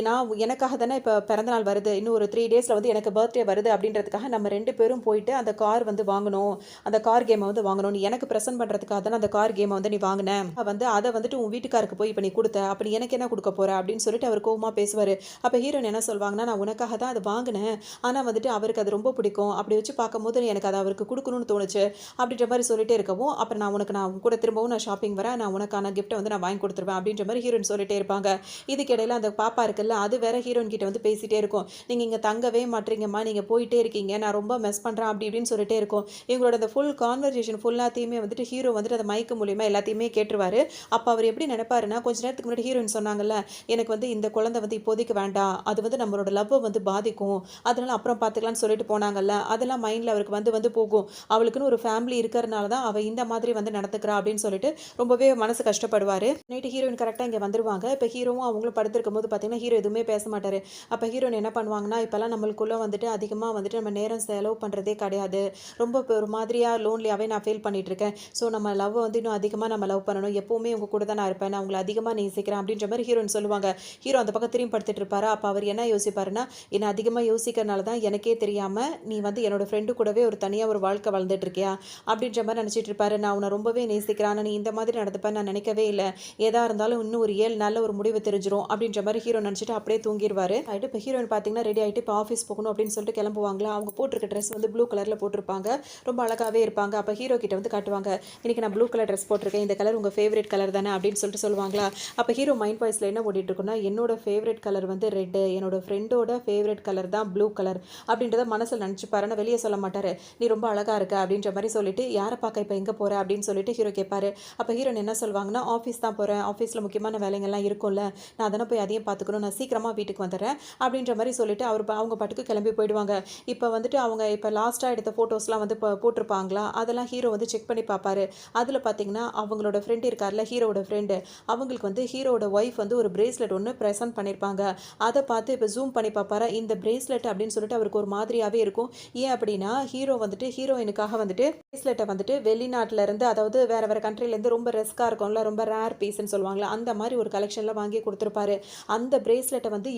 நான் எனக்காக தானே இப்ப பிறந்த நாள் வருது. இன்னும் ஒரு 3 டேஸ்ல வந்து எனக்கு பர்த்டே வருது அப்படின்றதுக்காக நம்ம 2 பேரும் போயிட்டு அந்த கார் வந்து வாங்கணும். அந்த கார் கேம வந்து வாங்கணும். நீ எனக்கு பிரசன்ட் பண்றதுக்காக தானே அந்த கார் கேம வந்து நீ வாங்குன. வந்து அத வந்துட்டு உன் வீட்டுக்காருக்கு போய் இப்ப நீ குடுத்த. அப்ப நீ எனக்கு என்ன குடுக்க போற? அப்படின்னு சொல்லிட்டு அவர் கோவமா பேசுவாரு. அப்ப ஹீரோயின் என்ன சொல்வாங்கன்னா, "நான் உனக்காக தான் அத வாங்குனேன். ஆனா வந்துட்டு அவருக்கு அது ரொம்ப பிடிக்கும். அப்படி வச்சு பார்க்கும்போது எனக்கு அத அவருக்கு குடுக்கணும்னு தோணுச்சு." அப்படின்ற மாரி சொல்லிட்டே இருக்கவும், "அப்புறம் நான் உன் கூட திரும்பவும் நான் ஷாப்பிங் வரேன். நான் உனக்கான கிஃப்ட்ட வந்து நான் வாங்கி குடுத்துருவேன்." அப்படின்ற மாரி ஹீரோயின் சொல்லிட்டே இருப்பாங்க. இதுக்கு இடையில அந்த பாப்பா இருக்குல்ல, அது வேற ஹீரோயின் கிட்ட வந்து பேசிட்டே இருக்கும். "நீங்க இங்க தங்கவே மாட்றீங்கம்மா. நீங்க போயிட்டே இருக்கீங்க. நான் ரொம்ப மிஸ் பண்றேன்." அப்படி இப்படின்னு சொல்லிட்டே இருக்கும். இவங்களோட அந்த ஃபுல் கான்வர்சேஷன் ஃபுல்லாத்தையுமே வந்துட்டு ஹீரோ வந்துட்டு அந்த மைக் மூலியமா எல்லாத்தையுமே கேட்டுருவாரு. அப்ப அவர் எப்படி நெனைப்பாருன்னா, கொஞ்ச நேரத்துக்கு முன்னாடி ஹீரோயின் சொன்னாங்கல்ல, "எனக்கு வந்து இந்த குழந்தை வந்து இப்போதைக்கு வேண்டாம். அது வந்து நம்மளோட லவ்வ வந்து பாதிக்கும். அதனால அப்புறம் பார்த்துக்கலாம்னு சொல்லிட்டு போனாங்கல்ல. அதெல்லாம் மைண்ட்ல அவருக்கு வந்து வந்து போகும். அவளுக்குன்னு ஒரு ஃபேமிலி இருக்கிறனால தான் அவ இந்த மாதிரி வந்து நடந்துக்கிறா அப்படின்னு சொல்லிட்டு ரொம்பவே மனசு கஷ்டப்படுவாரு. நைட்டு ஹீரோயின் கரெக்ட்டா இங்க வந்துருவாங்க. இப்ப ஹீரோவும் அவங்களும் படுத்திருக்கும்போது பார்த்தீங்கன்னா, ஹீரோ எதுவுமே பேச மாட்டாரு. அப்ப ஹீரோயின் என்ன பண்ணுவாங்கன்னா, இப்பலாம் நம்மளுக்குள்ள வந்துட்டு அதிகமா வந்துட்டு நம்ம நேரம் செலவு பண்றதே கிடையாது. ரொம்ப ஒரு மாதிரியா லோன்லியாவே நான் ஃபீல் பண்ணிட்டு இருக்கேன். ஸோ நம்ம லவ்வ வந்து இன்னும் அதிகமா நம்ம லவ் பண்ணணும். எப்பவுமே உங்க கூட தான் நான் இருப்பேன். நான் உங்கள அதிகமா நேசிக்கிறேன் அப்படின்ற மாரி ஹீரோயின் சொல்லுவாங்க. ஹீரோ அந்த பக்கம் திரும்பி படுத்துட்டு இருப்பாரா, அப்ப அவர் என்ன யோசிப்பாருன்னா, என்ன அதிகமா யோசிக்கிறனால தான் எனக்கே தெரியாம, நீ வந்து என்னோட ஃப்ரெண்டு கூடவே ஒரு தனியா ஒரு வாழ்க்கை வாழ்ந்துட்டு இருக்கியா? அப்படின்ற மாரி நெனச்சிட்டு இருப்பாரு. நான் உன்ன ரொம்பவே நேசிக்கிறேன். ஆனா நீ இந்த மாதிரி நடந்துப்பன்னு நான் நெனைக்கவே இல்ல. எதா இருந்தாலும் இன்னும் ஒரு 7 நாள்ல ஒரு முடிவு தெரிஞ்சிரும். அப்படின்ற மாரி ஹீரோ நெனச்சுட்டு அப்படியே தூங்கிருவாரு. ஆயிட்டு இப்ப ஹீரோயின் பார்த்தீங்கன்னா, ரெடி ஆயிட்டு இப்ப ஆஃபீஸ் போகணும் அப்படின்னு சொல்லிட்டு கிளம்புவாங்களா, அவங்க போட்டிருக்க ட்ரெஸ் வந்து ப்ளூ கலர்ல போட்டிருப்பாங்க. ரொம்ப அழகாவே இருப்பாங்க. அப்ப ஹீரோ கிட்ட வந்து காட்டுவாங்க. இன்னைக்கு நான் ப்ளூ கலர் ட்ரெஸ் போட்டிருக்கேன். இந்த கலர் உங்க ஃபேவரைட் கலர் தானே அப்படின்னு சொல்லிட்டு சொல்லுவாங்களா. அப்ப ஹீரோ மைண்ட் வாய்ஸ்ல என்ன ஓடிட்டு இருக்குன்னா, என்னோட ஃபேவரைட் கலர் வந்து ரெட்டு. என்னோட ஃப்ரெண்டோட ஃபேவரைட் கலர் தான் ப்ளூ கலர். அப்படின்றத மனசுல நெனச்சுப்பாரு. ஆனா வெளிய சொல்ல மாட்டாரு. "நீ ரொம்ப அழகா இருக்க" அப்படின்ற மாரி சொல்லிட்டு, "யார பார்க்க இப்ப எங்க போற?" அப்படின்னு சொல்லிட்டு ஹீரோ கேட்பாரு. அப்ப ஹீரோயின் என்ன சொல்வாங்கன்னா, "ஆஃபீஸ் தான் போறேன். ஆஃபீஸ்ல முக்கியமான வேலைங்கள்லாம் இருக்கும்ல. நான் தானே போய் அதையும் பார்த்துக்கணும். நான் சீக்கிரமா வீட்டுக்கு வந்துர்றேன்." அப்படின்ற மாரி சொல்லிட்டு அவங்க பாட்டுக்கு கிளம்பி போயிடுவாங்க. இப்ப வந்துட்டு அவங்க இப்ப லாஸ்ட்டா எடுத்த ஃபோட்டோஸ்லாம் வந்து போட்டிருப்பாங்களா, அதெல்லாம் ஹீரோ வந்து செக் பண்ணி பார்ப்பாரு. அதுல பார்த்தீங்கன்னா, அவங்களோட ஃப்ரெண்ட் இருக்கார்ல, ஹீரோவோட ஃப்ரெண்டு. அவங்களுக்கு வந்து ஹீரோவோட ஒய்ஃப் வந்து ஒரு பிரேஸ்லெட் ஒண்ணு பிரசன்ட் பண்ணியிருப்பாங்க. அத பார்த்து இப்ப ஜூம் பண்ணி பார்ப்பாரா, இந்த பிரேஸ்லெட் அப்படின்னு சொல்லிட்டு அவருக்கு ஒரு மாதிரியாவே இருக்கும். ஏன் அப்படின்னா, ஹீரோ வந்துட்டு ஹீரோயினுக்காக வந்துட்டு பிரேஸ்லெட்ட வந்துட்டு வெளிநாட்டுல இருந்து, அதாவது வேற வேற கண்ட்ரில இருந்து ரொம்ப ரிஸ்கா இருக்கும்ல, ரொம்ப ரேர் பீஸ்ன்னு சொல்லுவாங்கல்ல, அந்த மாரி ஒரு கலெக்ஷன்ல வாங்கி குடுத்திருப்பாரு. அந்த பிரேஸ்லெட்ட வந்து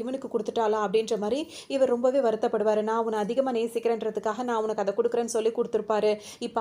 இவனுக்கு குடுத்துட்டாளா அப்படின்ற மாரி இவர் ரொம்பவே வருத்தப்படுவாரு. நான் உன்ன அதிகமா நேசிக்கிறேன்றதுக்காக நான் உனக்கு அத குடுக்குறேன்னு சொல்லி குடுத்திருப்பாரு. இப்ப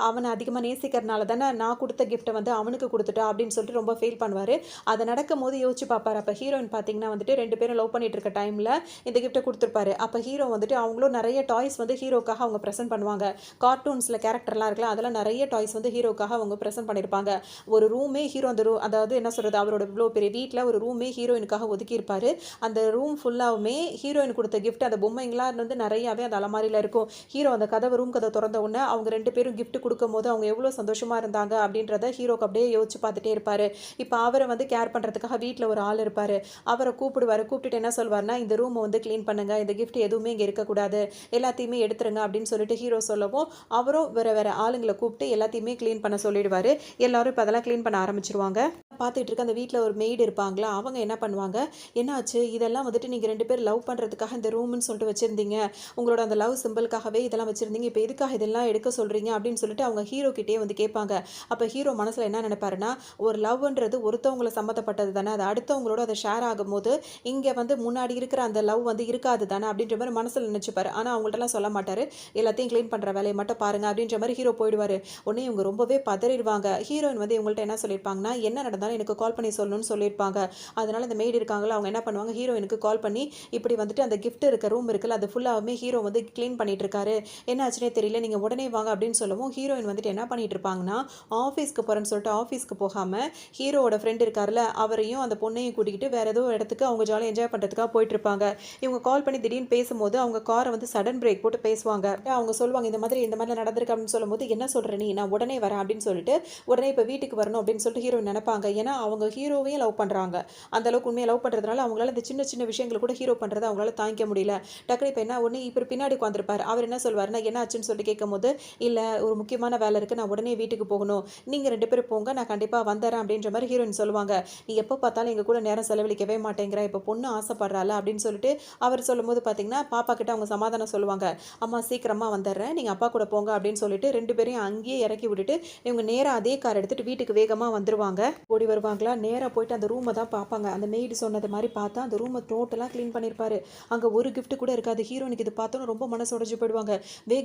அவன அதிகமா நேசிக்கிறனால தானே நான் குடுத்த கிஃப்ட்ட வந்து அவனுக்கு குடுத்துட்டா அப்படின்னு சொல்லிட்டு ரொம்ப ஃபீல் பண்ணுவாரு. அது நடக்கும்போது யோசிச்சு பார்ப்பாரு. அப்ப ஹீரோயின் பார்த்தீங்கன்னா வந்துட்டு 2 பேரும் லவ் பண்ணிட்டு இருக்க டைம்ல இந்த கிஃப்ட்ட குடுத்துருப்பாரு. அப்ப ஹீரோ வந்துட்டு அவங்களும் நெறைய டாய்ஸ் வந்து ஹீரோக்காக அவங்க பிரசன்ட் பண்ணுவாங்க. கார்ட்டூன்ஸ்ல கேரக்டர்லாம் இருக்குல்ல, அதெல்லாம் நெறைய டாய்ஸ் வந்து ஹீரோக்காக அவங்க பிரசன்ட் பண்ணியிருப்பாங்க. ஒரு ரூமே ஹீரோ அந்த அதாவது என்ன சொல்றது, அவரோட இவ்ளோ பெரிய வீட்ல ஒரு ரூமே ஹீரோயினுக்காக ஒதுக்கியிருப்பாரு. அந்த ரூம் ஃபுல்லாவுமே ஹீரோயின் குடுத்த கிஃப்ட் அந்த பொம்மைங்கலாம் வந்து நெறையாவே அந்த அலமாரியில இருக்கும். ஹீரோ அந்த ரூம் கதவ தொறந்த உடனே அவங்க 2 பேரும் கிஃப்ட் குடுக்கும்போது அவங்க எவ்வளோ சந்தோஷமா இருந்தாங்க அப்படின்றத ஹீரோக்கு அப்படியே யோசிச்சு பார்த்துட்டே இருப்பாரு. இப்ப அவர வந்து கேர் பண்றதுக்காக வீட்ல ஒரு ஆள் இருப்பாரு. அவர கூப்பிடுவாரு. கூப்பிட்டுட்டு என்ன சொல்வாருன்னா, "இந்த ரூம வந்து கிளீன் பண்ணுங்க. இந்த கிஃப்ட் எதுவுமே இங்க இருக்கக்கூடாது. எல்லாத்தையுமே எடுத்துருங்க" அப்படின்னு சொல்லிட்டு ஹீரோ சொல்லவும், அவரும் வேற வேற ஆளுங்கள கூப்பிட்டு எல்லாத்தையுமே கிளீன் பண்ண சொல்லிடுவாரு. எல்லாரும் இப்ப அதெல்லாம் கிளீன் பண்ண ஆரம்பிச்சுருவாங்க. பார்த்துட்டு இருக்க அந்த வீட்ல ஒரு மெய்டு இருப்பாங்களா, அவங்க என்ன பண்ணுவாங்க, "என்னாச்சு? இதெல்லாம் வந்துட்டு நீங்க 2 பேரும் லவ் பண்றதுக்காக இந்த ரூம்ன்னு சொல்லிட்டு வச்சிருந்தீங்க. உங்களோட அந்த லவ் சிம்பலுக்காகவே இதெல்லாம் வச்சிருந்தீங்க. இப்ப எதுக்காக இதெல்லாம் எடுக்க சொல்றீங்க?" அப்படின்னு சொல்லிட்டு அவங்க ஹீரோ கிட்டயே வந்து கேட்பாங்க. அப்ப ஹீரோ மனசுல என்ன நினைப்பாருன்னா, ஒரு லவ்ன்றது ஒருத்தவங்கள சம்மந்தப்பட்டது தானே. அது அடுத்தவங்களோட அத ஷேர் ஆகும்போது, இங்க வந்து முன்னாடி இருக்கிற அந்த லவ் வந்து இருக்காது தானே அப்படின்ற மாரி மனசுல நினைச்சுப்பாரு. ஆனா அவங்கள்ட்டலாம் சொல்ல மாட்டாரு. எல்லாத்தையும் கிளீன் பண்ற வேலைய மட்டும் பாருங்க அப்படின்ற மாரி ஹீரோ போயிடுவாரு. உடனே இவங்க ரொம்பவே பதறிடுவாங்க. ஹீரோயின் வந்து இவங்கள்ட்ட என்ன சொல்லியிருப்பாங்கன்னா, என்ன நடந்தாலும் இருந்தாலும் எனக்கு கால் பண்ணி சொல்லணும்னு சொல்லியிருப்பாங்க. அதனால அந்த மெய்டு இருக்காங்களா அவங்க என்ன பண்ணுவாங்க, ஹீரோயினுக்கு கால் பண்ணி இப்படி வந்துட்டு அந்த கிஃப்ட் இருக்க ரூம் இருக்குல்ல அது ஃபுல்லாவுமே ஹீரோ வந்து கிளீன் பண்ணிட்டு இருக்காரு. என்ன ஆச்சுன்னே தெரியல. நீங்க உடனே வாங்க அப்படின்னு சொல்லவும் ஹீரோயின் வந்துட்டு என்ன பண்ணிட்டு இருப்பாங்கன்னா, ஆஃபீஸ்க்கு போறேன்னு சொல்லிட்டு ஆஃபீஸ்க்கு போகாம ஹீரோவோட ஃப்ரெண்ட் இருக்கார்ல அவரையும் அந்த பொண்ணையும் கூட்டிக்கிட்டு வேற ஏதோ ஒரு இடத்துக்கு அவங்க ஜாலியா என்ஜாய் பண்றதுக்காக போயிட்டு இருப்பாங்க. இவங்க கால் பண்ணி திடீர்னு பேசும்போது அவங்க காரை வந்து சடன் பிரேக் போட்டு பேசுவாங்க. அவங்க சொல்லுவாங்க இந்த மாதிரி நடந்திருக்கு அப்படின்னு சொல்லும்போது என்ன சொல்ற நீ நான் உடனே வரேன் அப்படின்னு சொல்லிட்டு உடனே இப்போ வீட்டுக்கு வரணும் அப்படின்னு சொல்லிட்டு ஹீரோயின் நினைப்பாங்க. ஏன்னா அவங்க ஹீரோவையும் லவ் பண்றாங்க. அந்த அளவுக்கு உண்மையை லவ் பண்றதுனால அவங்களால இந்த சின்ன சின்ன விஷயங்கள் கூட ஹீரோ பண்றதை அவங்களால தாங்கிக்க முடியல. டக்குனு இப்போ என்ன ஒன்று இப்போ பின்னாடி உட்காந்துருப்பாரு. அவர் என்ன சொல்வாருன்னா என்ன ஆச்சுன்னு சொல்லிட்டு கேட்கும்போது இல்லை ஒரு முக்கியமான வேலை இருக்கு நான் உடனே வீட்டுக்கு போகணும். நீங்க 2 பேரும் போங்க நான் கண்டிப்பா வந்துடுறேன் அப்படின்ற மாதிரி ஹீரோயின் சொல்லுவாங்க. நீ எப்போ பார்த்தாலும் எங்க கூட நேரம் செலவழிக்கவே மாட்டேங்கிற இப்போ பொண்ணு ஆசைப்படுறாள் அப்படின்னு சொல்லிட்டு அவர் சொல்லும்போது பார்த்தீங்கன்னா பாப்பா கிட்ட அவங்க சமாதானம் சொல்லுவாங்க. அம்மா சீக்கிரமா வந்துடுறேன் நீங்க அப்பா கூட போங்க அப்படின்னு சொல்லிட்டு 2 பேரையும் அங்கேயே இறக்கி விட்டுட்டு இவங்க நேரா அதே கார் எடுத்துட்டு வீட்டுக்கு வேகமா வந்துருவாங்க. ஓடி வருவாங்களா நேரா போயிட்டு அந்த ரூமை தான் பார்ப்பாங்க. அந்த மெய்டு சொன்னது மாதிரி பார்த்தா அந்த ரூமை டோட்டலாக க்ளீன் பண்ணியிருப்பாரு. அங்கே ஒரு கிஃப்ட் கூட இருக்காது. ஹீரோனுக்கு இது பார்த்தோன்னு ரொம்ப மனசு உடைஞ்சு போயிடுவாங்க.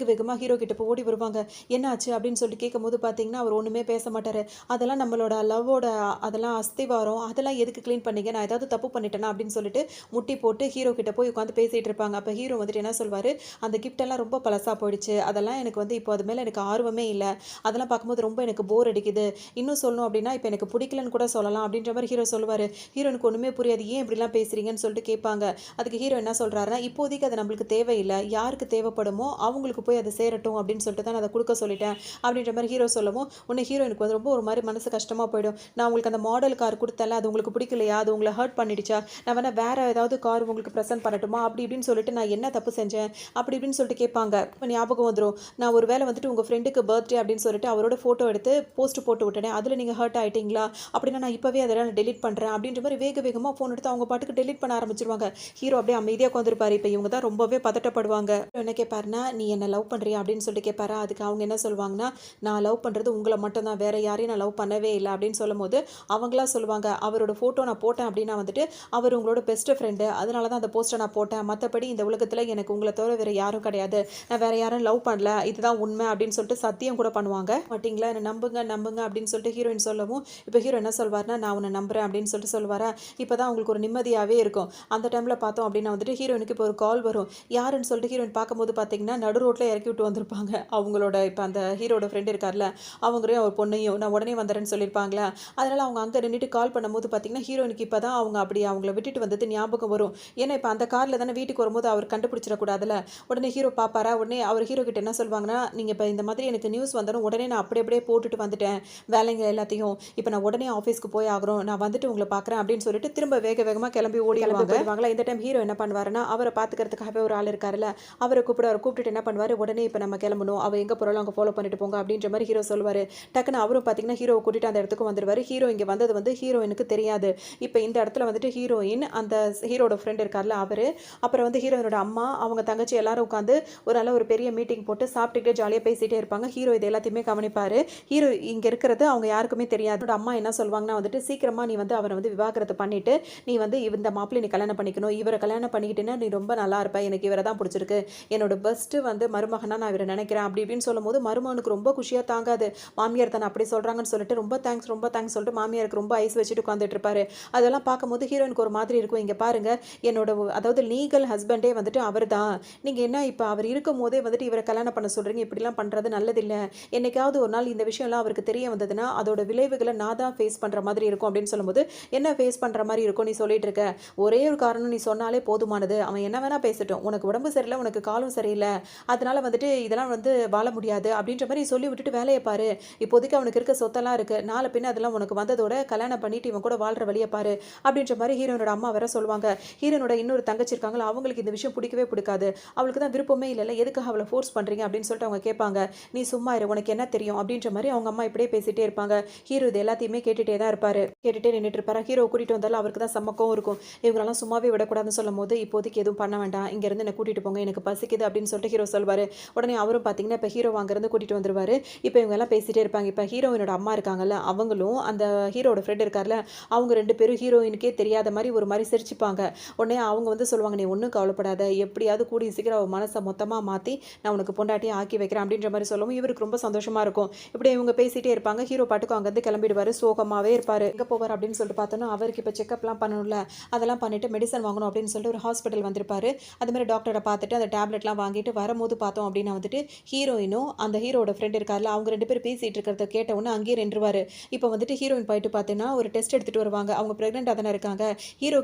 வேகமாக ஹீரோ கிட்ட போய் ஓடி வருவாங்க. என்ன ஆச்சு அப்படின்னு சொல்லிட்டு கேட்கும்போது பார்த்தீங்கன்னா அவர் ஒன்றுமே பேச மாட்டார். அதெல்லாம் நம்மளோட லவ்வோட அதெல்லாம் அஸ்திவாரம் அதெல்லாம் எதுக்கு க்ளீன் பண்ணீங்க நான் ஏதாவது தப்பு பண்ணிட்டேனா அப்படின்னு சொல்லிட்டு முட்டி போட்டு ஹீரோ கிட்ட போய் உட்காந்து பேசிகிட்டு இருப்பாங்க. அப்போ ஹீரோ வந்துட்டு என்ன சொல்வார், அந்த கிஃப்டெல்லாம் ரொம்ப பழசாக போயிடுச்சு. அதெல்லாம் எனக்கு வந்து இப்போ அது மேலே எனக்கு ஆர்வமே இல்லை. அதெல்லாம் பார்க்கும்போது ரொம்ப எனக்கு போர் அடிக்குது. இன்னும் சொல்லணும் அப்படின்னா இப்போ எனக்கு பிடிக்கலன்னு கூட சொல்லலாம் அப்படின்ற மாதிரி ஹீரோ சொல்லுவார். ஹீரோனுக்கு ஒன்றுமே புரியாது. ஏன் இப்படிலாம் பேசுகிறீங்கன்னு சொல்லிட்டு கேட்பாங்க. அதுக்கு ஹீரோ என்ன சொல்கிறாருன்னா இப்போதைக்கு அது நம்மளுக்கு தேவையில்லை. யாருக்கு தேவைப்படுமோ அவங்களுக்கு போய் அது சேரட்டும் அப்படின்னு சொல்லிட்டு தான் நான் அதை கொடுக்க சொல்லிட்டேன் அப்படின்ற மாதிரி ஹீரோ சொல்லவும் உன்னை ஹீரோயினுக்கு வந்து ரொம்ப ஒரு மாதிரி மனசு கஷ்டமாக போயிடும். நான் உங்களுக்கு அந்த மாடல் கார் கொடுத்தல அது உங்களுக்கு பிடிக்கலையா, அது உங்களை ஹர்ட் பண்ணிடுச்சா, நான் வேணா வேற ஏதாவது கார் உங்களுக்கு ப்ரெசென்ட் பண்ணட்டுமா அப்படி இப்படின்னு சொல்லிட்டு நான் என்ன தப்பு செஞ்சேன் அப்படி இப்படின்னு சொல்லிட்டு கேட்பாங்க. இப்போ ஞாபகம் வந்துடும் நான் ஒரு வேளை வந்துட்டு உங்கள் ஃப்ரெண்டுக்கு பர்த்டே அப்படின்னு சொல்லிட்டு அவரோட ஃபோட்டோ எடுத்து போஸ்ட் போட்டு விட்டேனே அதில் நீங்கள் ஹர்ட் ஆகிட்டீங்களா அப்படின்னா நான் இப்போவே அதெல்லாம் டெலிட் பண்ணுறேன் அப்படின்ற மாதிரி வேகமாக ஃபோன் எடுத்து அவங்க பாட்டுக்கு டெலிட் பண்ண ஆரம்பிச்சிருவாங்க. ஹீரோ அப்படியே அமைதியாக உட்காந்துருப்பாரு. இப்போ இவங்க தான் ரொம்பவே பதட்டப்படுவாங்க. என்ன கேட்பாருன்னா நீ என்ன லவ் பண்ணுறியா அப்படின்னு சொல்லிட்டு கேட்பாரா. அதுக்கு அவங்க என்ன சொல்லுவாங்கன்னா நான் லவ் பண்ணுறது உங்களை மட்டும் தான் வேற யாரையும் நான் லவ் பண்ணவே இல்லை அப்படின்னு சொல்லும் போது அவங்களா சொல்லுவாங்க அவரோட ஃபோட்டோ நான் போட்டேன் அப்படின்னா வந்துட்டு அவர் உங்களோட பெஸ்ட் ஃப்ரெண்டு அதனால தான் அந்த போஸ்ட்டை நான் போட்டேன். மற்றபடி இந்த உலகத்தில் எனக்கு உங்களை தவிர வேறு யாரும் கிடையாது. நான் வேற யாரும் லவ் பண்ணல இதுதான் உண்மை அப்படின்னு சொல்லிட்டு சத்தியம் கூட பண்ணுவாங்க. மாட்டிங்களா என்ன நம்புங்க நம்புங்க அப்படின்னு சொல்லிட்டு ஹீரோயின் சொல்லவும் இப்போ ஹீரோ என்ன சொல்வார்னா நான் உன்னை நம்புறேன் அப்படின்னு சொல்லிட்டு சொல்வாரா. இப்போ தான் உங்களுக்கு ஒரு நிம்மதியாகவே இருக்கும். அந்த டைமில் பார்த்தோம் அப்படின்னா வந்துட்டு ஹீரோயினுக்கு இப்போ ஒரு கால் வரும். யாருன்னு சொல்லிட்டு ஹீரோயின் பார்க்கும்போது பார்த்தீங்கன்னா நடு ரோட்டில் இறக்கி விட்டு வந்திருப்பாங்க. அவங்களோட இப்போ அந்த ஹீரோட ஃப்ரெண்ட் இருக்கார்ல அவங்களையும் அவர் பொண்ணையும் நான் உடனே வந்துடுறேன்னு சொல்லியிருப்பாங்களா. அதனால் அவங்க அங்கே நின்றுட்டு கால் பண்ணும்போது பார்த்தீங்கன்னா ஹீரோயினுக்கு இப்போ தான் அவங்க அப்படி அவங்கள விட்டுட்டு வந்தது ஞாபகம் வரும். ஏன்னா இப்போ அந்த காரில் தானே வீட்டுக்கு வரும்போது அவர் கண்டுபிடிச்சிடக்கூடாதுல்ல. உடனே ஹீரோ பார்ப்பாரா. உடனே அவர் ஹீரோ கிட்ட என்ன சொல்வாங்கன்னா நீங்கள் இப்போ இந்த மாதிரி எனக்கு நியூஸ் வந்தாலும் உடனே நான் அப்படியே போட்டுட்டு வந்துட்டேன் வேலைங்க எல்லாத்தையும். இப்போ நான் உடனே ஆஃபீஸ்க்கு போய் ஆகிறோம் நான் வந்துட்டு உங்களை பார்க்குறேன் அப்படின்னு சொல்லிட்டு திரும்ப வேகமாக கிளம்பி ஓடிடுவாங்களா. இந்த டைம் ஹீரோ என்ன பண்ணுவாருன்னா அவரை பார்த்துக்கிறதுக்காகவே ஒரு ஆள் இருக்காருல்ல அவரை கூப்பிட்டுட்டு என்ன பண்ணுவார் உடனே இப்போ நம்ம கிளம்பணும் அவள் எங்கே போகிறாலும் அங்கே ஃபாலோ பண்ணிட்டு போங்க அப்படின்ற மாதிரி ஹீரோ சொல்லுவார். டக்குன்னு அவரும் பார்த்தீங்கன்னா ஹீரோவை கூட்டிட்டு அந்த இடத்துக்கு வந்துடுவார். ஹீரோ இங்கே வந்தது வந்து ஹீரோயினுக்கு தெரியாது. இப்போ இந்த இடத்துல வந்துட்டு ஹீரோயின் அந்த ஹீரோட ஃப்ரெண்ட் இருக்கார்ல அவர் அப்புறம் வந்து ஹீரோயினோட அம்மா அவங்க தங்கச்சி எல்லாரும் உட்காந்து ஒரு நல்ல ஒரு பெரிய மீட்டிங் போட்டு சாப்பிட்டுக்கிட்டே ஜாலியாக பேசிகிட்டே இருப்பாங்க. ஹீரோ இது எல்லாத்தையுமே கவனிப்பார். ஹீரோ இங்கே இருக்கிறது அவங்க யாருக்குமே தெரியாது. அம்மா என்ன சொல்வாங்கன்னா வந்துட்டு சீக்கிரமாக நீ வந்து அவரை வந்து விவாகரத்து பண்ணிவிட்டு நீ வந்து இந்த மாப்பிள்ளை நீ கல்யாணம் பண்ணிக்கணும். இவரை கல்யாணம் பண்ணிக்கிட்டேன்னா நீ ரொம்ப நல்லா இருப்ப. எனக்கு இவரை தான் பிடிச்சிருக்கு. என்னோட பெஸ்ட்டு வந்து மருமகனாக நான் இவரை நினைக்கிறேன் அப்படி இப்படின்னு சொல்லும் போது மருமகனுக்கு ரொம்ப குஷியாக தாங்காது. மாமியார் தானே அப்படி சொல்கிறாங்கன்னு சொல்லிட்டு ரொம்ப தேங்க்ஸ் சொல்லிட்டு மாமியாருக்கு ரொம்ப ஐஸ் வச்சுட்டு உட்காந்துட்டு இருப்பாரு. அதெல்லாம் பார்க்கும்போது ஹீரோயினுக்கு ஒரு மாதிரி இருக்கும். இங்கே பாருங்க என்னோட அதாவது லீகல் ஹஸ்பண்டே வந்துட்டு அவர் தான். நீங்கள் என்ன இப்போ அவர் இருக்கும் போதே வந்துட்டு இவரை கல்யாணம் பண்ண சொல்கிறீங்க. இப்படிலாம் பண்ணுறது நல்லதில்லை. என்னைக்காவது ஒரு நாள் இந்த விஷயம்லாம் அவருக்கு தெரிய வந்ததுன்னா அதோட விளைவுகளை நான் தான் ஃபேஸ் பண்ணுற மாதிரி இருக்கும் அப்படின்னு சொல்லும்போது என்ன ஃபேஸ் பண்ணுற மாதிரி இருக்கும் நீ சொல்லிட்டு இருக்க. ஒரே ஒரு காரணம் நீ சொன்னாலே போதுமானது. அவன் என்ன வேணா பேசட்டும். உனக்கு உடம்பு சரியில்லை உனக்கு காலும் சரியில்லை அதனால வந்துட்டு இதெல்லாம் வந்து வாழ முடியாது அப்படின்ற மாதிரி சொல்லி விட்டுட்டு வேலையை பாரு. இப்போதைக்கு அவனுக்கு இருக்க சொத்தெல்லாம் இருக்குது. நாளை பின்ன அதெல்லாம் உனக்கு வந்ததோட கல்யாணம் பண்ணிட்டு இவன் கூட வாழ்கிற வழியை பாரு அப்படின்ற மாதிரி ஹீரோனோட அம்மா வேற சொல்லுவாங்க. ஹீரோனோட இன்னொரு தங்கச்சி இருக்காங்களா அவங்களுக்கு இந்த விஷயம் பிடிக்கவே பிடிக்காது. அவளுக்கு தான் விருப்பமே இல்லை. எதுக்காக அவளை ஃபோர்ஸ் பண்ணுறீங்க அப்படின்னு சொல்லிட்டு அவங்க கேட்பாங்க. நீ சும்மா இரு உனக்கு என்ன தெரியும் அப்படின்ற மாதிரி அவங்க அம்மா இப்படியே பேசிகிட்டே இருப்பாங்க. ஹீரோ இது எல்லாத்தையுமே கேட்டுகிட்டே தான் இருப்பார். கேட்டுகிட்டே நின்றுட்டு இருப்பாரு. ஹீரோ கூட்டிகிட்டு வந்தாலும் அவருக்கு தான் சம்மக்கம் இருக்கும். இவங்களெல்லாம் சும்மாவே விடக்கூடாதுன்னு சொல்லும் போது இப்போதைக்கு எதுவும் பண்ண வேண்டாம் இங்கேருந்து என்னை கூட்டிகிட்டு போங்க எனக்கு பசிக்குது அப்படின்னு சொல்லிட்டு ஹீரோ சொல்வார். உடனே அவரும் பார்த்தீங்கன்னா இப்போ ஹீரோ அங்கேருந்து கூட்டிகிட்டு வந்துருவார். இப்போ இவங்க எல்லாம் பேசிகிட்டே இருப்பாங்க. இப்போ ஹீரோயினோட அம்மா இருக்காங்கல்ல அவங்களும் அந்த ஹீரோட ஃப்ரெண்ட் இருக்கார்ல அவங்க 2 பேரும் ஹீரோயினுக்கே தெரியாத மாதிரி ஒரு மாதிரி சிரிச்சுப்பாங்க. உடனே அவங்க வந்து சொல்லுவாங்க நீ ஒன்றும் கவலைப்படாத எப்படியாவது கூடிய சீக்கிரம் அவள் மனசை மொத்தமாக மாற்றி நான் உனக்கு பொண்டாட்டியை ஆக்கி வைக்கிறேன் அப்படின்ற மாதிரி சொல்லவும் இவருக்கு ரொம்ப சந்தோஷமாக இருக்கும். இப்படி இவங்க பேசிகிட்டே இருப்பாங்க. ஹீரோ பாட்டுக்கு அங்கேருந்து கிளம்பிடுவார் சோகமாக. சோகமாகவே இருப்பார். எங்கே போவார் அப்படின்னு சொல்லிட்டு பார்த்தோன்னா அவருக்கு இப்போ செக்அப்லாம் பண்ணணும்ல, அதெல்லாம் பண்ணிவிட்டு மெடிசன் வாங்கணும் அப்படின்னு சொல்லிட்டு ஒரு ஹாஸ்பிட்டல் வந்திருப்பாரு. அதுமாதிரி டாக்டரை பார்த்துட்டு அந்த டேப்லெட்லாம் வாங்கிட்டு வரும்போது பார்த்தோம் அப்படின்னா வந்துட்டு ஹீரோயினும் அந்த ஹீரோட ஃப்ரெண்ட் இருக்கார்ல, அவங்க 2 பேரும் பேசிகிட்டு இருக்கிறத கேட்ட உடனே அங்கேயே நின்றுவார். இப்போ வந்துட்டு ஹீரோயின் போயிட்டு பார்த்தீங்கன்னா ஒரு டெஸ்ட் எடுத்துகிட்டு வருவாங்க. அவங்க ப்ரெக்னெண்ட்டாக தானே இருக்காங்க. ஹீரோ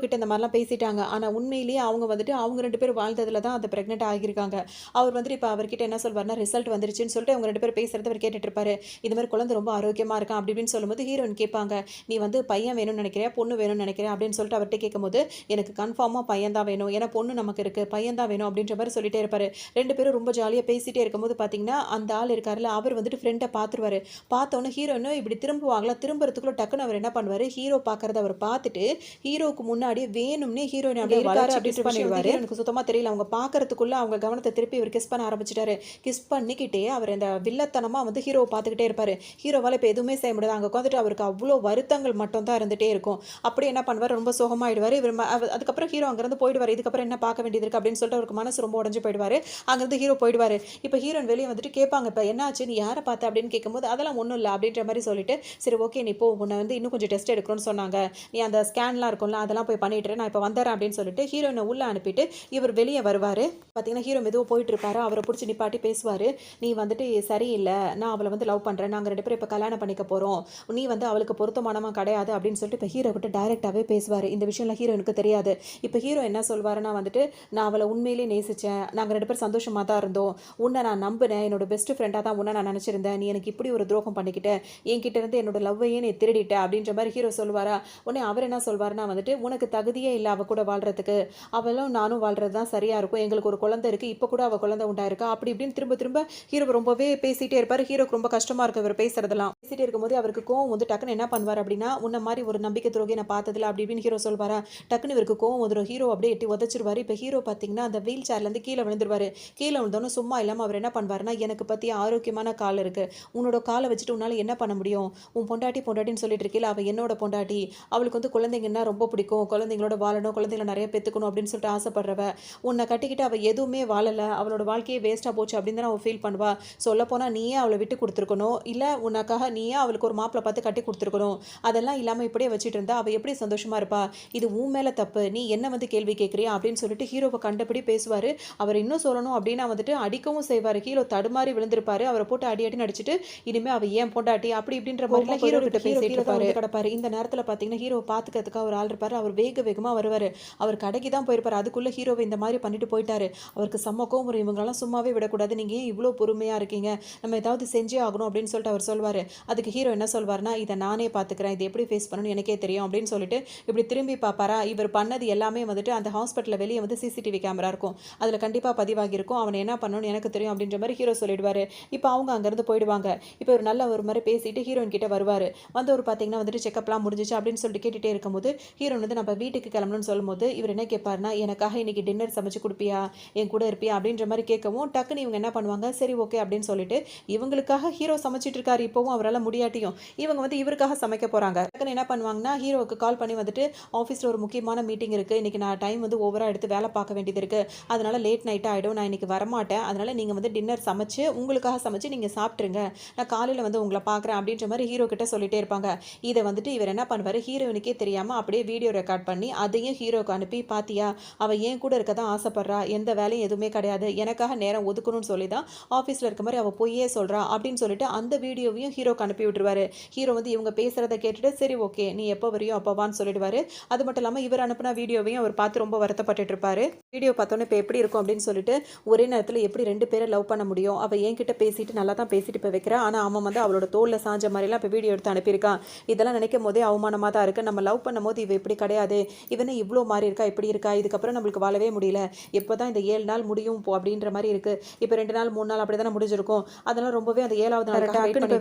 கிட்ட இந்த மாதிரிலாம் பேசிட்டாங்க. ஆனால் உண்மையிலேயே அவங்க வந்துட்டு அவங்க 2 பேரும் வாழ்ந்ததில் தான் அந்த ப்ரெக்னென்ட் ஆகியிருக்காங்க. அவர் வந்துட்டு இப்போ அவர்கிட்ட என்ன சொல்வார்னா ரிசல்ட் வந்துருச்சுன்னு சொல்லிட்டு அவங்க 2 பேரும் பேசுகிறத அவர் கேட்டுட்டு இருப்பாரு. இது மாதிரி குழந்தை ரொம்ப ஆரோக்கியமாக இருக்கான் அப்படி இப்படின்னு சொல்லும்போது ஹீரோயின் கேட்பாங்க, நீ வந்து பையன் வேணும்னு நினைக்கிறியா பொண்ணு வேணும்னு நினைக்கிறியா அப்படின்னு சொல்லிட்டு அவர்கிட்ட கேட்கும்போது எனக்கு கன்ஃபார்மாக பையன் தான் வேணும், ஏன்னா பொண்ணு நமக்கு இருக்குது, பையன் தான் வேணும் அப்படின்ற மாதிரி சொல்லிட்டே இருப்பாரு. 2 பேரும் ரொம்ப ஜாலியாக பேசிட்டே இருக்கும்போது பார்த்தீங்கன்னா அந்த ஆள் இருக்காருல்ல அவர் வந்துட்டு ஃப்ரெண்டை பார்த்துருவாரு. பார்த்தோன்னே ஹீரோயினும் இப்படி திரும்புவாங்களா, திரும்புறதுக்குள்ள டக்குன்னு அவர் என்ன பண்ணுவார், ஹீரோ பார்க்கறத அவர் பார்த்துட்டு ஹீரோவுக்கு முன்னாடி வேணும்னே ஹீரோயின் அப்படியே இருக்காரு அப்படின்னு பண்ணிடுவாரு. எனக்கு சுத்தமாக தெரியல, அவங்க பார்க்கறதுக்குள்ள அவங்க கவனத்தை திருப்பி இவர் கிஸ் பண்ண ஆரம்பிச்சிட்டாரு. கிஸ் பண்ணிக்கிட்டே அவர் அந்த வில்லத்தனமாக வந்து ஹீரோவை பார்த்துக்கிட்டே இருப்பார். ஹீரோவால் இப்போ எதுவுமே செய்ய முடியாது. அங்கே உட்காந்துட்டு அவருக்கு அவ்வளோ வருத்தங்கள் மட்டும் தான் இருந்துகிட்டே இருக்கும். அப்படி என்ன பண்ணுவார், ரொம்ப சோகமாயிடுவார். இவர் அதுக்கப்புறம் ஹீரோ அங்கேருந்து போயிடுவார். இதுக்கப்புறம் என்ன பார்க்க வேண்டியது இருக்குது அப்படின்னு சொல்லிட்டு அவருக்கு மனசு ரொம்ப உடஞ்சு போயிடுவார். அங்கேருந்து ஹீரோ போயிடுவார். இப்போ ஹீரோயின் வெளியே வந்துட்டு கேட்பாங்க, இப்போ என்ன ஆச்சு, நீ யாரை பார்த்த அப்படின்னு கேட்கும்போது அதெல்லாம் ஒன்றும் இல்லை அப்படின்ற மாதிரி சொல்லிட்டு சரி ஓகே நீ போ, உன்னை வந்து இன்னும் கொஞ்சம் டெஸ்ட் எடுக்கணும்னு சொன்னாங்க, நீ அந்த ஸ்கேன்லாம் இருக்கும்ல அதெல்லாம் போய் பண்ணிட்டு நான் இப்போ வந்துடுறேன் அப்படின்னு சொல்லிட்டு ஹீரோயினை உள்ளே அனுப்பிட்டு இவர் வெளியே வருவார். பார்த்தீங்கன்னா ஹீரோ மெதுவாக போயிட்டு இருப்பாரு. அவரை பிடிச்சி நிப்பாட்டி பேசுவார். நீ வந்துட்டு சரியில்லை, நான் அவளை வந்து லவ் பண்ணுறேன், நாங்கள் 2 பேரும் இப்போ கல்யாணம் பண்ணிக்க போகிறோம், நீ வந்து அவளுக்கு பொருத்தமானமாக கிடையாது அப்படின்னு சொல்லிட்டு இப்போ ஹீரோ கிட்ட டைரெக்டாகவே பேசுவார். இந்த விஷயம்லாம் ஹீரோனுக்கு தெரியாது. இப்போ ஹீரோ என்ன சொல்வாருன்னா வந்துட்டு நான் அவளை உண்மையிலேயே நேசித்தேன், நாங்கள் 2 பேரும் சந்தோஷமாக தான் இருந்தோம், உன்னை நான் நம்பினேன், என்னோட பெஸ்ட் ஃப்ரெண்டாக தான் உன்னை நான் நினச்சிருந்தேன், நீ எனக்கு இப்படி ஒரு துரோகம் பண்ணிக்கிட்டேன், என்கிட்ட இருந்து என்னோட லவ்வையே நீ திருடிட்ட அப்படின்ற மாதிரி ஹீரோ சொல்லுவாரா. உடனே அவர் என்ன சொல்வாருன்னா வந்துட்டு உனக்கு தகுதியே இல்லை அவள் கூட வாழ்கிறதுக்கு, அவளும் நானும் வாழ்கிறது தான் சரியாக இருக்கும், எங்களுக்கு ஒரு குழந்தை இருக்குது, இப்போ கூட அவள் குழந்தை உண்டாயிருக்கா அப்படி இப்படின்னு திரும்ப திரும்ப ஹீரோ ரொம்பவே பேசிகிட்டே இருப்பார். ஹீரோக்கு ரொம்ப கஷ்டமாக இருக்கும் இவர் பேசுறதெல்லாம். பேசிகிட்டே இருக்கும்போது அவருக்கு கோவம் வந்து டக்குன்னு என்ன பண்ணுவார் அப்படின்னா உன்ன மாதிரி ஒரு நம்பிக்கை துரோகி நான் பார்த்ததில்ல அப்படி இப்படின்னு ஹீரோ சொல்வாரா. டக்குன்னு இவருக்கு கோவம் வந்துடும். ஹீரோ அப்படியே எட்டி உதச்சிருவார். இப்போ ஹீரோ பார்த்தீங்கன்னா அந்த வீல் சேர்லேருந்து கீழே விழுந்துருவார். கீழே விழுந்தோன்னு சும்மா இல்லாமல் அவர் என்ன பண்ணுவார்னா எனக்கு பற்றி ஆரோக்கியமான கால் இருக்குது, உன்னோட காலை வச்சுட்டு உன்னால் என்ன பண்ண முடியும், உன் பொண்டாட்டின்னு சொல்லிட்டு இருக்கீல, அவள் என்னோட பொண்டாட்டி, அவளுக்கு வந்து குழந்தைங்கன்னா ரொம்ப பிடிக்கும், குழந்தைங்களோட வாழணும், குழந்தைங்களை நிறைய பெற்றுக்கணும் அப்படின்னு சொல்லிட்டு ஆசைப்படுறவ, உன்னை கட்டிக்கிட்டு அவள் எதுவுமே வாழலை, அவளோட வாழ்க்கையே வேஸ்ட்டாக போச்சு அப்படின்னு தான் அவள் ஃபீல் பண்ணுவா. சொல்லப்போனால் நீயே அவளை விட்டு கொடுத்துருக்கணும், இல்லை உனக்காக நீயே அவளுக்கு ஒரு மாப்பிள்ளை பார்த்து கட்டி கொடுத்துருக்கணும், அதெல்லாம் இல்லாமல் இப்படியே வச்சுட்டு இருந்தா அவள் எப்படி சந்தோஷமாக இருப்பா, இது உன் மேலே தப்பு, நீ என்ன வந்து கேள்வி கேட்குறியா அப்படின்னு சொல்லிட்டு ஹீரோவை கண்டபடி பேசுவார். அவர் இன்னும் சொல்லணும் அப்படின்னா வந்துட்டு அடிக்கவும் செய்வார். ஹீரோ தடுமாறி விழுந்திருப்பாரு. அவரை போட்டு அடி அடி நடிச்சிட்டு இனிமேல் அவள் ஏன் பொண்டாட்டி அப்படி இப்படின்ற மாதிரிலாம் ஹீரோ கிட்ட பேசிட்டு இருப்பாரு. கிடப்பாரு. இந்த நேரத்தில் பார்த்தீங்கன்னா ஹீரோவை பார்த்துக்கிறதுக்காக ஒரு ஆள் இருப்பார். அவர் வேகமாக வருவார். அவர் கடைக்கு தான் போயிருப்பார். அதுக்குள்ளே ஹீரோவை இந்த மாதிரி பண்ணிட்டு போயிட்டாரு. அவருக்கு செம்ம கோவம் வரும். இவங்கெல்லாம் சும்மாவே விடக்கூடாது, நீங்கள் ஏன் இவ்வளோ பொறுமையாக இருக்கீங்க, நம்ம ஏதாவது செஞ்சே ஆகணும் அப்படின்னு சொல்லிட்டு அவர் சொல்வார். அதுக்கு ஹீரோ என்ன சொல்வார்னா இதை நானே பார்த்துக்கிறேன், இது எப்படி ஃபேஸ் பண்ணணும்னு எனக்கே தெரியும் அப்படின்னு சொல்லிட்டு இப்படி திரும்பி பார்ப்பாரா. இவர் பண்ணது எல்லாமே வந்துட்டு அந்த ஹாஸ்பிட்டலில் வெளியே வந்து சிசிடிவி கேமரா இருக்கும், அதில் கண்டிப்பாக பதிவாகியிருக்கும், அவனை என்ன பண்ணணும்னு எனக்கு தெரியும் அப்படின்ற மாதிரி ஹீரோ சொல்லிடுவார். இப்போ அவங்க அங்கேருந்து போயிடுவாங்க. இப்போ ஒரு நல்ல ஒரு மாதிரி பேசிட்டு ஹீரோயின் கிட்ட வருவார். வந்தவர் பார்த்தீங்கன்னா வந்துட்டு செக்அப்லாம் முடிஞ்சிச்சு அப்படின்னு சொல்லிட்டு கேட்டுகிட்டே இருக்கும்போது ஹீரோன் வந்து நம்ம வீட்டுக்கு கிளம்பணும்னு சொல்லும்போது இவர் என்ன கேட்பாருனா எனக்காக இன்னைக்கு டின்னர் சமைச்சு கொடுப்பியா, என் கூட இருப்பியா அப்படின்ற மாதிரி கேட்கவும் டக்குன்னு இவங்க என்ன பண்ணுவாங்க, சரி ஓகே அப்படின்னு சொல்லிட்டு இவங்களுக்காக ஹீரோ சமைச்சிட்டு இருக்காரு. இப்போவும் அவரால் முடியாட்டியும் இவங்க வந்து இவருக்காக சமைக்க போகிறாங்க. டக்குன்னு என்ன பண்ணுவாங்கன்னா ஹீரோவுக்கு கால் பண்ணி வந்துட்டு ஆஃபீஸில் ஒரு முக்கியமான மீட்டிங் இருக்குது, இன்றைக்கி நான் டைம் வந்து ஓவராக எடுத்து வேலை பார்க்க வேண்டியது இருக்குது, அதனால் லேட் நைட்டாக ஆகிடும், நான் இன்றைக்கி வரமாட்டேன், அதனால் நீங்கள் வந்து டின்னர் சமைச்சு உங்களுக்காக சமைச்சு நீங்கள் சாப்பிட்ருங்க, நான் காலையில் வந்து உங்களை பார்க்குறேன் அப்படின்ற மாதிரி ஹீரோ கிட்ட சொல்லிட்டே இருப்பாங்க. இதை வந்துட்டு இவர் என்ன பண்ணுவார், ஹீரோயினுக்கே தெரியாமல் அப்படியே வீடியோ ரெக்கார்ட் பண்ணி அதையும் ஹீரோக்கு அனுப்பி பாத்தியா அவள் ஏன் கூட இருக்க தான் ஆசைப்படுறா, எந்த வேலையும் எதுவுமே கிடையாது, எனக்காக நேரம் ஒதுக்கணும்னு சொல்லி தான் ஆஃபீஸில் இருக்க மாதிரி அவள் பொய்யே சொல்கிறா அப்படின்னு சொல்லிட்டு அந்த வீடியோவையும் ஹீரோக்கு அனுப்பி விட்டுருவாரு. ஹீரோ வந்து இவங்க பேசுகிறத கேட்டுட்டு சரி ஓகே நீ எப்போ வரையும் அப்போவான்னு சொல்லிடுவார். அது மட்டும் இல்லாமல் இவர் அனுப்பின வீடியோவையும் அவர் பார்த்து ரொம்ப வருத்தப்பட்டு இருப்பார். வீடியோ பார்த்தோன்னே இப்போ எப்படி இருக்கும் அப்படின்னு சொல்லிட்டு ஒரே நேரத்தில் எப்படி 2 பேரை லவ் பண்ண முடியும், அவள் என்கிட்ட பேசிட்டு நல்லா தான் பேசிட்டு இப்போ வைக்கிறா, ஆனால் அவன் வந்து அவளோட தோளில் சாஞ்ச மாதிரிலாம் இப்போ வீடியோ எடுத்து அனுப்பியிருக்கான். இதெல்லாம் நினைக்கும் போதே அவமானமாக தான் இருக்குது. நம்ம லவ் பண்ணும் போது இவ இப்படி கிடையாது, இவனே இவ்வளோ மாறி இருக்கா, இப்படி இருக்கா, இதுக்கப்புறம் நம்மளுக்கு வாழவே முடியல, எப்போ தான் இந்த 7 நாள் முடியும் போ அப்படின்ற மாதிரி இருக்குது. இப்போ 2 நாள் 3 நாள் அப்படி தானே முடிஞ்சிருக்கும். அதெல்லாம் ரொம்பவே அந்த 7வது நாள்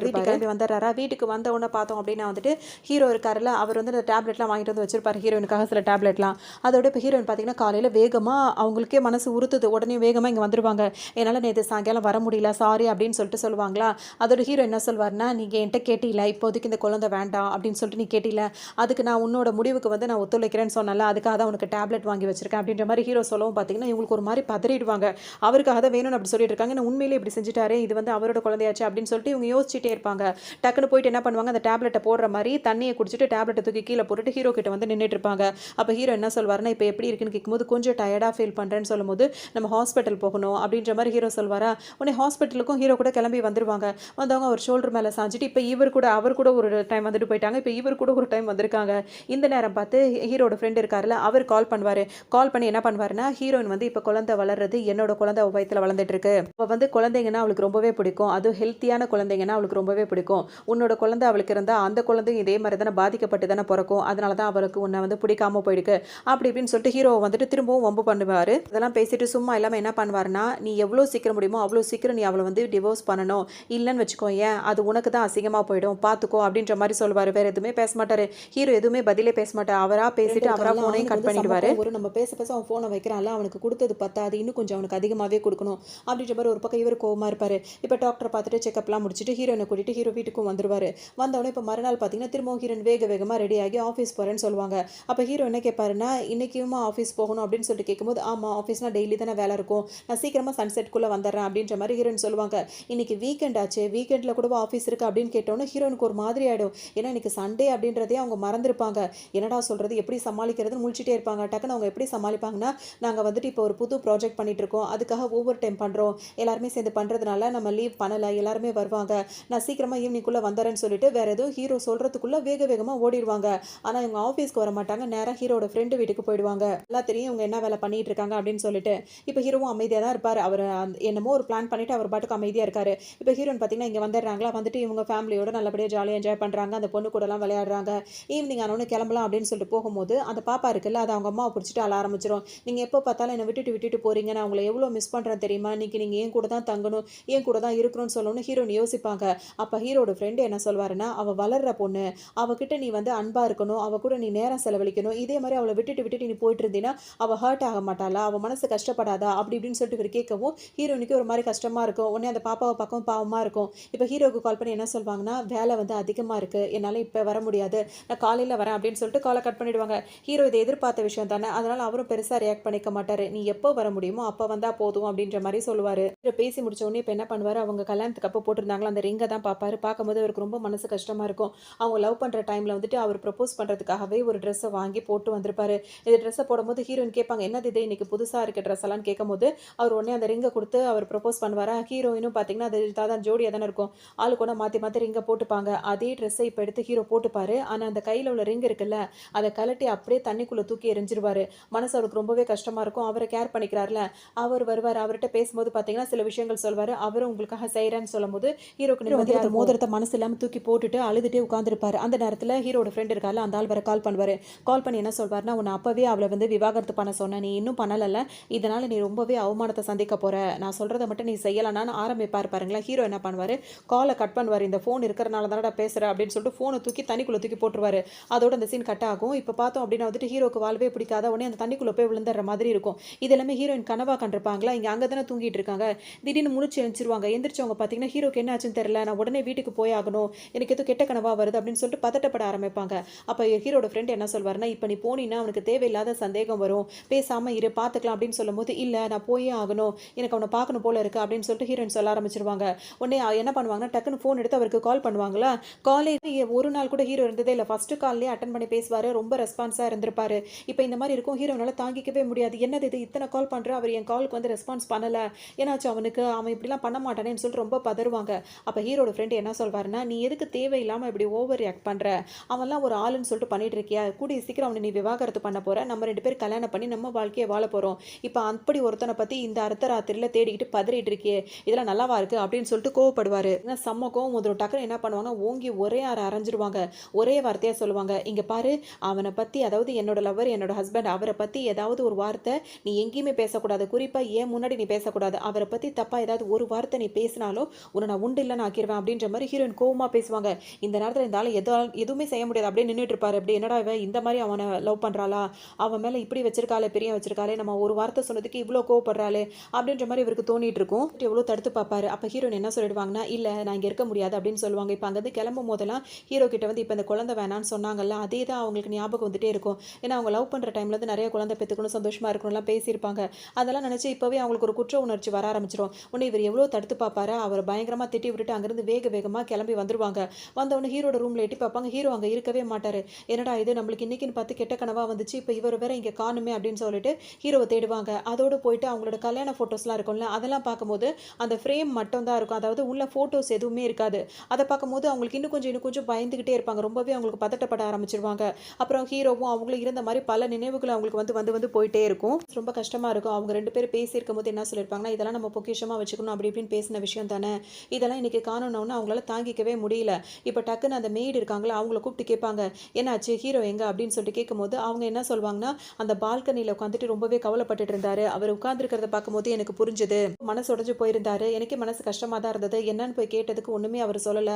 வீட்டுக்கு கிளம்பி வந்துடுறாரா. வீட்டுக்கு வந்த உடனே பார்த்தோம் அப்படின்னா வந்துட்டு ஹீரோ இருக்காருல்ல, அவர் வந்து அந்த டேப்லெட்லாம் வாங்கிட்டு வந்து வச்சிருப்பாரு ஹீரோயினுக்காக சில டேப்லெட்லாம். அதோட இப்போ ஹீரோயின் பார்த்தீங்கன்னா காலையில் வேகமாக அவங்களுக்கே மனசு உறுத்துது, உடனே வேகமாக இங்கே வந்துருவாங்க. என்னால் நேற்று சாயங்காலம் வர முடியல சாரி அப்படின்னு சொல்லிட்டு சொல்லுவாங்களா. அதோட ஹீரோ என்ன சொல்வார்னா நீங்கள் என்கிட்ட கேட்டில இப்போதைக்கு இந்த குழந்தை வேண்டாம் அப்படின்னு சொல்லிட்டு நீ கேட்டில, அதுக்கு நான் உன்னோட முடிவுக்கு வந்து நான் ஒத்துழைக்கிறேன்னு சொன்னல, அதுக்காக தான் உனக்கு டேப்லெட் வாங்கி வச்சிருக்கேன் அப்படின்ற மாதிரி ஹீரோ சொல்லவும் பார்த்தீங்கன்னா இவங்களுக்கு ஒரு மாதிரி பதறிடுவாங்க. அவருக்காக தான் வேணும்னு அப்படி சொல்லிட்டு இருக்காங்க, உண்மையிலே இப்படி செஞ்சுட்டாரு, இது வந்து அவரோட குழந்தையாச்சு அப்படின்னு சொல்லிட்டு இவங்க யோசிச்சுட்டே இருப்பாங்க. டக்குன்னு போயிட்டு என்ன பண்ணுவாங்க, அந்த டேப்லெட் டேப்லெட்டை போடுற மாதிரி தண்ணியை குடிச்சிட்டு டேப்லெட்டை தூக்கி கீழே போட்டுட்டு ஹீரோ கிட்ட வந்து நின்றுட்டு இருப்பாங்க. அப்போ ஹீரோ என்ன சொல்வாருன்னா, இப்போ எப்படி இருக்குன்னு கேட்கும்போது கொஞ்சம் டயர்டாக ஃபீல் பண்ணுறேன்னு சொல்லும்போது, நம்ம ஹாஸ்பிட்டல் போகணும் அப்படின்ற மாதிரி ஹீரோ சொல்வாரா. உடனே ஹாஸ்பிட்டலுக்கும் ஹீரோ கூட கிளம்பி வந்துருவாங்க. வந்தவங்க அவர் ஷோல்டர் மேலே சாஞ்சிட்டு இப்போ அவர் கூட ஒரு டைம் வந்துட்டு போயிட்டாங்க. இப்போ இவர் கூட ஒரு டைம் வந்திருக்காங்க. இந்த நேரம் பார்த்து ஹீரோட ஃப்ரெண்ட் இருக்காருல்ல, அவர் கால் பண்ணுவார். கால் பண்ணி என்ன பண்ணுவாருன்னா, ஹீரோயின் வந்து இப்போ குழந்தை வளர்றது என்னோட குழந்தை அவள் வயித்துல வளர்ந்துட்டு இருக்கு. அவள் வந்து குழந்தைங்கன்னா அவளுக்கு ரொம்பவே பிடிக்கும். அதுவும் ஹெல்த்தியான குழந்தைங்கன்னா அவளுக்கு ரொம்பவே பிடிக்கும். உன்னோட குழந்தை அவளுக்கு இருந்தால் அந்த குழந்தையும் இதே மாதிரி தானே பாதிக்கப்பட்டு தானே பிறக்கும். அதனால தான் அவளுக்கு உன்னை வந்து பிடிக்காம போயிருக்கு அப்படி இப்படின்னு சொல்லிட்டு ஹீரோ வந்துட்டு திரும்பவும் வம்பு பண்ணுவார். இதெல்லாம் பேசிட்டு சும்மா இல்லாமல் என்ன பண்ணுவாருன்னா, நீ எவ்வளோ சீக்கிரம் முடியுமோ அவ்வளோ சீக்கிரம் நீ அவளை வந்து டிவோர்ஸ் பண்ணணும். இல்லைன்னு வச்சுக்கோ, ஏன் அது உனக்கு தான் அசிங்கமாக போயிடும், பார்த்துக்கோ அப்படின்ற மாதிரி சொல்லுவார். வேறு எதுவுமே பேச மாட்டார். ஹீரோ எதுவுமே பதிலே பேச மாட்டார். அவராக பேசிட்டு அவராக ஃபோனையும் கட் பண்ணிடுவார். ஒரு நம்ம பேச பேச அவன் ஃபோனை வைக்கிறான்ல, அவனுக்கு கொடுத்தது பத்தாது, இன்னும் கொஞ்சம் அவனுக்கு அதிகமாகவே கொடுக்கணும் அப்படின்ற மாதிரி ஒரு பக்கம் இவர் கோவமாக இருப்பார். இப்போ டாக்டர் பார்த்துட்டு செக்அப்லாம் முடிச்சுட்டு ஹீரோனை கூட்டிட்டு ஹீரோ வீட்டுக்கும் வந்துருவார். வந்தவொடனே இப்போ மறுநாள் பார்த்தீங்கன்னா திரும்பவும் ஹீரோன் வேகமாக ரெடி ஆகி ஆஃபீஸ் போகிறேன்னு சொல்லுவாங்க. அப்போ ஹீரோ என்ன கேட்பாருன்னா, இன்றைக்குமா ஆஃபீஸ் போகணும் அப்படின்னு சொல்லிட்டு கேட்கும்போது, ஆமாம் ஆஃபீஸ்னால் டெய்லி தானே வேலை இருக்கும், நான் சீக்கிரமாக சன்செட்குள்ளே வந்துடுறேன் அப்படின்ற மாதிரி ஹீரோயின் சொல்லுவாங்க. இன்றைக்கி வீக்கெண்ட் ஆச்சு, வீக்கெண்டில் கூட ஆஃபீஸ் இருக்குது அப்படின்னு கேட்டோன்னே ஹீரோனுக்கு ஒரு மாதிரி ஆகிடும். ஏன்னா இன்றைக்கி சண்டே அப்படின்றதே அவங்க மறந்துருப்பாங்க. என்னடா சொல்கிறது, எப்படி சமாளிக்கிறதுன்னு முழிச்சிட்டே இருப்பாங்க. டக்குன்னு அவங்க எப்படி சமாளிப்பாங்கன்னா, நாங்கள் வந்துட்டு இப்போ ஒரு புது ப்ராஜெக்ட் பண்ணிகிட்டு இருக்கோம், அதுக்காக ஓவர் டைம் பண்ணுறோம், எல்லாருமே சேர்ந்து பண்ணுறதுனால நம்ம லீவ் பண்ணலை, எல்லாருமே வருவாங்க, நான் சீக்கிரமாக ஈவினிங்குள்ளே வந்துடுறேன்னு சொல்லிட்டு வேறு எதுவும் ஹீரோ சொல்கிறதுக்குள்ளே வேகமாக ஓடிடுவாங்க. ஆனால் இவங்க ஆஃபீஸ்க்கு வர மாட்டாங்க, நேராக ஹீரோட ஃப்ரெண்டு வீட்டுக்கு போயிடுவாங்க. எல்லாம் தெரியும் இவங்க என்ன வேலை பண்ணிட்டு இருக்காங்க அப்படின்னு சொல்லிட்டு. இப்போ ஹீரோவும் அமைதியாக தான் இருப்பார். அவர் என்னமோ ஒரு பிளான் பண்ணிட்டு அவர் பாட்டுக்கு அமைதியாக இருக்காரு. இப்போ ஹீரோயின் பார்த்தீங்கன்னா இங்கே வந்துடுறாங்களா, வந்துட்டு இவங்க ஃபேமிலியோட நல்லபடியாக ஜாலியாக என்ஜாய் பண்ணுறாங்க, அந்த பொண்ணு கூடலாம் விளையாடுறாங்க. ஈவினிங் ஆனோன்னு கிளம்பலாம் அப்படின்னு சொல்லிட்டு போகும்போது அந்த பாப்பா இருக்குல்ல, அது அவங்க அம்மாவை பிடிச்சிட்டு அழ ஆரம்பிச்சிடும். நீங்கள் எப்போ பார்த்தாலும் என்னை விட்டுட்டு போகிறீங்க, நான் உங்களை எவ்வளோ மிஸ் பண்ணுறேன் தெரியுமா, இன்றைக்கி நீங்கள் என் கூட தான் தங்கணும், என் கூட தான் இருக்கணும்னு சொல்லணும்னு ஹீரோயின் யோசிப்பாங்க. அப்போ ஹீரோட ஃப்ரெண்டு என்ன சொல்வாருன்னா, அவள் வளர்ற பொண்ணு, அவகிட்ட நீ வந்து அன்பாக இருக்கணும், அவள் கூட நீ நேரம் செலவழிக்கணும், இதே மாதிரி அவளை விட்டுட்டு நீ போயிட்டு இருந்தீங்கன்னா அவள் ஹர்ட் ஆக மாட்டாளா, அவள் மனசு கஷ்டப்படாதா அப்படி இப்படின்னு சொல்லிட்டு இவர் கேட்கவும் ஹீரோனுக்கு ஒரு மாதிரி கஷ்டமாக இருக்கும். உடனே அந்த பாப்பாவை பக்கம் பாவமாக இருக்கும். இப்போ ஹீரோக்கு கால் பண்ணி என்ன சொல்வாங்கன்னா, வேலை வந்து அதிகமாக இருக்குது, என்னால் இப்போ வர முடியாது, நான் காலையில் வரேன் அப்படின்னு சொல்லிட்டு காலை கட் பண்ணிவிடுவாங்க. ஹீரோ இதை எதிர்பார்த்த விஷயம் தானே, அதனால் அவரும் பெருசாக ரியாக்ட் பண்ணிக்க மாட்டார். நீ எப்போ வர முடியுமோ அப்போ வந்தால் போதும் அப்படின்ற மாதிரி சொல்லுவார். பேசி முடிச்ச உடனே இப்போ என்ன பண்ணுவார், அவங்க கல்யாணத்துக்கு அப்போ போட்டிருந்தாங்களா அந்த ரிங்கை தான் பார்ப்பாரு. பார்க்கும்போது அவருக்கு ரொம்ப மனசு கஷ்டமாக இருக்கும். அவங்க லவ் பண்ணுற டைமில் வந்துட்டு அவர் ப்ரப்போஸ் பண்ணுறதுக்காகவே ஒரு ட்ரெஸ்ஸை வாங்கி போட்டு வந்திருப்பாரு. இந்த ட்ரெஸ்ஸை போடும்போது ஹீரோயின் கேட்பாங்க, என்னது இது இன்னைக்கு புதுசாக இருக்க ட்ரெஸ் எல்லாம் கேட்கும்போது அவர் உடனே அந்த ரிங்கை கொடுத்து அவர் ப்ரப்போஸ் பண்ணுவாரா. ஹீரோயினும் பார்த்தீங்கன்னா அது தான் ஜோடியாக தானே இருக்கும், ஆளு கூட மாற்றி ரிங்கை போட்டுப்பாங்க. அதே ட்ரெஸ்ஸை இப்போ எடுத்து ஹீரோ போட்டுப்பாரு. ஆனால் அந்த கையில் உள்ள ரிங் இருக்குல்ல, அதை கலட்டி அப்படியே தண்ணிக்குள்ளே தூக்கி எரிஞ்சிருவார். மனசு அவருக்கு ரொம்பவே கஷ்டமாக இருக்கும். அவரை கேர் பண்ணிக்கிறார்ல, அவர் வருவார். அவர்கிட்ட பேசும்போது பார்த்தீங்கன்னா சில விஷயங்கள் சொல்வார். அவரும் உங்களுக்காக செய்கிறேன்னு சொல்லும்போது ஹீரோக்கு நிம்மதியாக மோதிரத்தை மனசு இல்லாமல் தூக்கி போட்டுட்டு அழுதுகிட்டே உட்காந்துருப்பாரு. அந்த நேரத்தில் ஹீரோட ஃப்ரெண்ட் இருக்கார்ல, அந்த ஆள் வர கால் பண்ணுவார். கால் பண்ணி என்ன சொல்வார்னா, உன்னை அப்போவே அவளை வந்து விவாகரத்து பண்ண சொன்னேன், நீ இன்னும் பண்ணலைல்ல, இதனால் நீ ரொம்பவே அவமானத்தை சந்திக்க போகிற, நான் சொல்கிறத மட்டும் நீ செய்யலைன்னு ஆரம்பிப்பார் பாருங்களேன். ஹீரோ என்ன பண்ணுவார், காலை கட் பண்ணுவார். இந்த ஃபோன் இருக்கிறனால தானடா பேசுகிறேன் அப்படின்னு சொல்லிட்டு ஃபோனை தூக்கி தண்ணிக்குள்ளே தூக்கி போட்டுருவார். அதோட அந்த சீன் கட் ஆகும். இப்போ பார்த்தோம் அப்படின்னா வந்துட்டு ஹீரோக்கு வாழ்வே பிடிக்காத உடனே அந்த தண்ணிக்குள்ளே போய் விழுந்துடுற மாதிரி இருக்கும். இது எல்லாமே ஹீரோயின் கனவா கண்டிருப்பாங்களா, இங்கே அங்கே தானே தூங்கிட்டு இருக்காங்க, திடீர்னு முழிச்சு எழுந்திருவாங்க. எந்திரிச்சவங்க பார்த்தீங்கன்னா ஹீரோக்கு என்ன ஆச்சுன்னு தெரியல, நான் உடனே வீட்டுக்கு போய் ஆகணும், எனக்கு எதுவும் கெட்ட கனவா வருது அப்படின்னு சொல்லிட்டு பதட்டப்பட ஆரம்பிப்பாங்க. அப்போ ஹீரோட ஃப்ரெண்ட் என்ன சொல்வார்னா, இப்போ நீ போனீன்னா அவனுக்கு தேவையில்லாத சந்தேகம் வரும், பேசாமல் இரு பார்த்துக்கலாம் அப்படின்னு சொல்லும்போது, இல்லை நான் போயே ஆகணும், எனக்கு அவனை பார்க்கணும் போல இருக்குது அப்படின்னு சொல்லிட்டு ஹீரோயின் சொல்ல ஆரம்பிச்சிருவாங்க. உடனே என்ன பண்ணுவாங்கன்னா, டக்குன்னு ஃபோன் எடுத்து அவருக்கு கால் பண்ணுவாங்களா. காலே ஒரு நாள் கூட ஹீரோ இருந்ததே இல்லை, ஃபஸ்ட்டு கால்லேயே அட்டன் பண்ணி பேசுவார், ரொம்ப ரெஸ்பான்ஸாக இருந்திருப்பாரு. இப்போ இந்த மாதிரி இருக்கும், ஹீரோனால தாங்கிக்கவே முடியாது. என்னது இது இத்தனை கால் பண்ணுற, அவர் என் காலுக்கு வந்து ரெஸ்பான்ஸ் பண்ணலை, ஏன்னாச்சு அவனுக்கு, அவன் இப்படிலாம் பண்ண மாட்டானேன்னு சொல்லிட்டு ரொம்ப பதறுவாங்க. அப்போ ஹீரோட ஃப்ரெண்டு என்ன சொல்வாருன்னா, நீ எதுக்கு தேவையில்லாமல் இப்படி ஓவர் ரியாக்ட் பண்ணுற, அவன்லாம் ஒரு ஆளுன்னு சொல்லிட்டு பண்ணிட்டு இருக்கியா, கூடிய சீக்கிரம் அவனை நீ விவாகரத்து பண்ண போகிற, நம்ம 2 பேர் கல்யாணம் பண்ணி நம்ம வாழ்க்கையை வாழ போகிறோம், இப்போ அப்படி ஒருத்தனை பற்றி இந்த அர்த்தராத்திரியில் தேடிக்கிட்டு பதறிட்டு இருக்கியே, இதெல்லாம் நல்லாவா இருக்குது அப்படின்னு சொல்லிட்டு கோவப்படுவார். செம்ம கோவம் முதல் டக்குன்னு என்ன பண்ணுவாங்க, ஓங்கி ஒரே அரைஞ்சிருவாங்க. ஒரே வார்த்தையாக சொல்லுவாங்க, இங்கே பாரு, அவனை பற்றி, அதாவது என்னோட லவர், என்னோட ஹஸ்பண்ட், அவரை பற்றி ஏதாவது ஒரு வார்த்தை நீ எங்கேயுமே பேசக்கூடாது, குறிப்பாக ஏன் முன்னாடி நீ பேசக்கூடாது, அவரை பற்றி தப்பாக ஏதாவது ஒரு வார்த்தை நீ பேசினாலும் உன்னை நான் உண்டு இல்லைன்னு ஆக்கிடுவேன் அப்படின்ற மாதிரி ஹீரோயின் கோவமாக பேசுவாங்க. இந்த நேரத்தில் இந்த ஆள் எதுவுமே செய்ய முடியாது, அப்படியே நின்றுட்டு இருப்பாரு. அப்படி என்னடா இவன் இந்த மாதிரி அவனை லவ் பண்ணுறாளா, அவன் மேலே இப்படி வச்சிருக்காளே, பெரிய வச்சிருக்காளே, நம்ம ஒரு வார்த்தை சொன்னதுக்கு இவ்வளோ கோவப்படுறாளே அப்படின்ற மாதிரி இவருக்கு தோணிட்டு இருக்கும். எவ்வளோ தடுத்து பார்ப்பாரு. அப்போ ஹீரோயின் என்ன சொல்லிடுவாங்கன்னா, இல்லை நான் இங்கே இருக்க முடியாது அப்படின்னு சொல்லுவாங்க. இப்போ அங்கேருந்து கிளம்பும் போதெல்லாம் ஹீரோ கிட்ட வந்து இப்போ இந்த குழந்தை வேணான்னு சொன்னாங்கல்ல, அதே தான் அவங்களுக்கு ஞாபகம் வந்துட்டே இருக்கும். ஏன்னா அவங்க லவ் பண்ணுற டைம்ல வந்து நிறைய குழந்தை பெற்றுக்கணும், சந்தோஷமாக இருக்கணும்லாம் பேசியிருப்பாங்க. அதெல்லாம் நினச்சி இப்போவே அவங்களுக்கு ஒரு குற்ற உணர்ச்சி வர ஆரம்பிச்சிடும். உடனே இவர் எவ்வளோ தடுத்து பார்ப்பாரு. அவர் பயங்கரமாக திட்டி விட்டுட்டு அங்கேருந்து வேகமாக கிளம்பி வந்துருவாங்க. வந்தவொடனே பார்த்தோன்னே ஹீரோட ரூமில் எட்டி பார்ப்பாங்க. ஹீரோ அங்கே இருக்கவே மாட்டார். என்னடா இது நம்மளுக்கு இன்னைக்குன்னு பார்த்து கெட்ட கனவா வந்துச்சு. இப்போ இவர் வேற இங்கே காணுமே அப்படின்னு சொல்லிட்டு ஹீரோவை தேடுவாங்க. அதோடு போயிட்டு அவங்களோட கல்யாண ஃபோட்டோஸ்லாம் இருக்கும்ல, அதெல்லாம் பார்க்கும்போது அந்த ஃப்ரேம் மட்டும் தான் இருக்கும். அதாவது உள்ள ஃபோட்டோஸ் எதுவுமே இருக்காது. அதை பார்க்கும்போது அவங்களுக்கு இன்னும் கொஞ்சம் பயந்துகிட்டே இருப்பாங்க. ரொம்பவே அவங்களுக்கு பதட்டப்பட ஆரம்பிச்சிருவாங்க. அப்புறம் ஹீரோவும் அவங்களும் இருந்த மாதிரி பல நினைவுகள் அவங்களுக்கு வந்து வந்து வந்து போயிட்டே இருக்கும். ரொம்ப கஷ்டமா இருக்கும். அவங்க 2 பேரும் பேசியிருக்கும் போது என்ன சொல்லியிருப்பாங்கன்னா, இதெல்லாம் நம்ம பொக்கிஷமா வச்சுக்கணும் அப்படி இப்படின்னு பேசின விஷயம் தானே. இதெல்லாம் இன்னைக்கு காணோம்னு அவங்களால தாங்கிக்கவே முடியல. இப்போ டக்குன்னு அந்த மெய்டு இருக்காங்களா, அவங்கள கூப்பிட்டு கேட்பாங்க, என்னாச்சு ஹீரோ எங்க அப்படின்னு சொல்லிட்டு கேட்கும்போது அவங்க என்ன சொல்லுவாங்கன்னா, அந்த பால்கனியில் உட்காந்துட்டு ரொம்பவே கவலைப்பட்டுட்டு இருந்தாரு. அவர் உட்கார்ந்துருக்கிறத பார்க்கும்போது எனக்கு புரிஞ்சுது. மனசு உடைஞ்சு போயிருந்தாரு. எனக்கே மனசு கஷ்டமா தான் இருந்தது. என்னன்னு போய் கேட்டதுக்கு ஒண்ணுமே அவர் சொல்லல.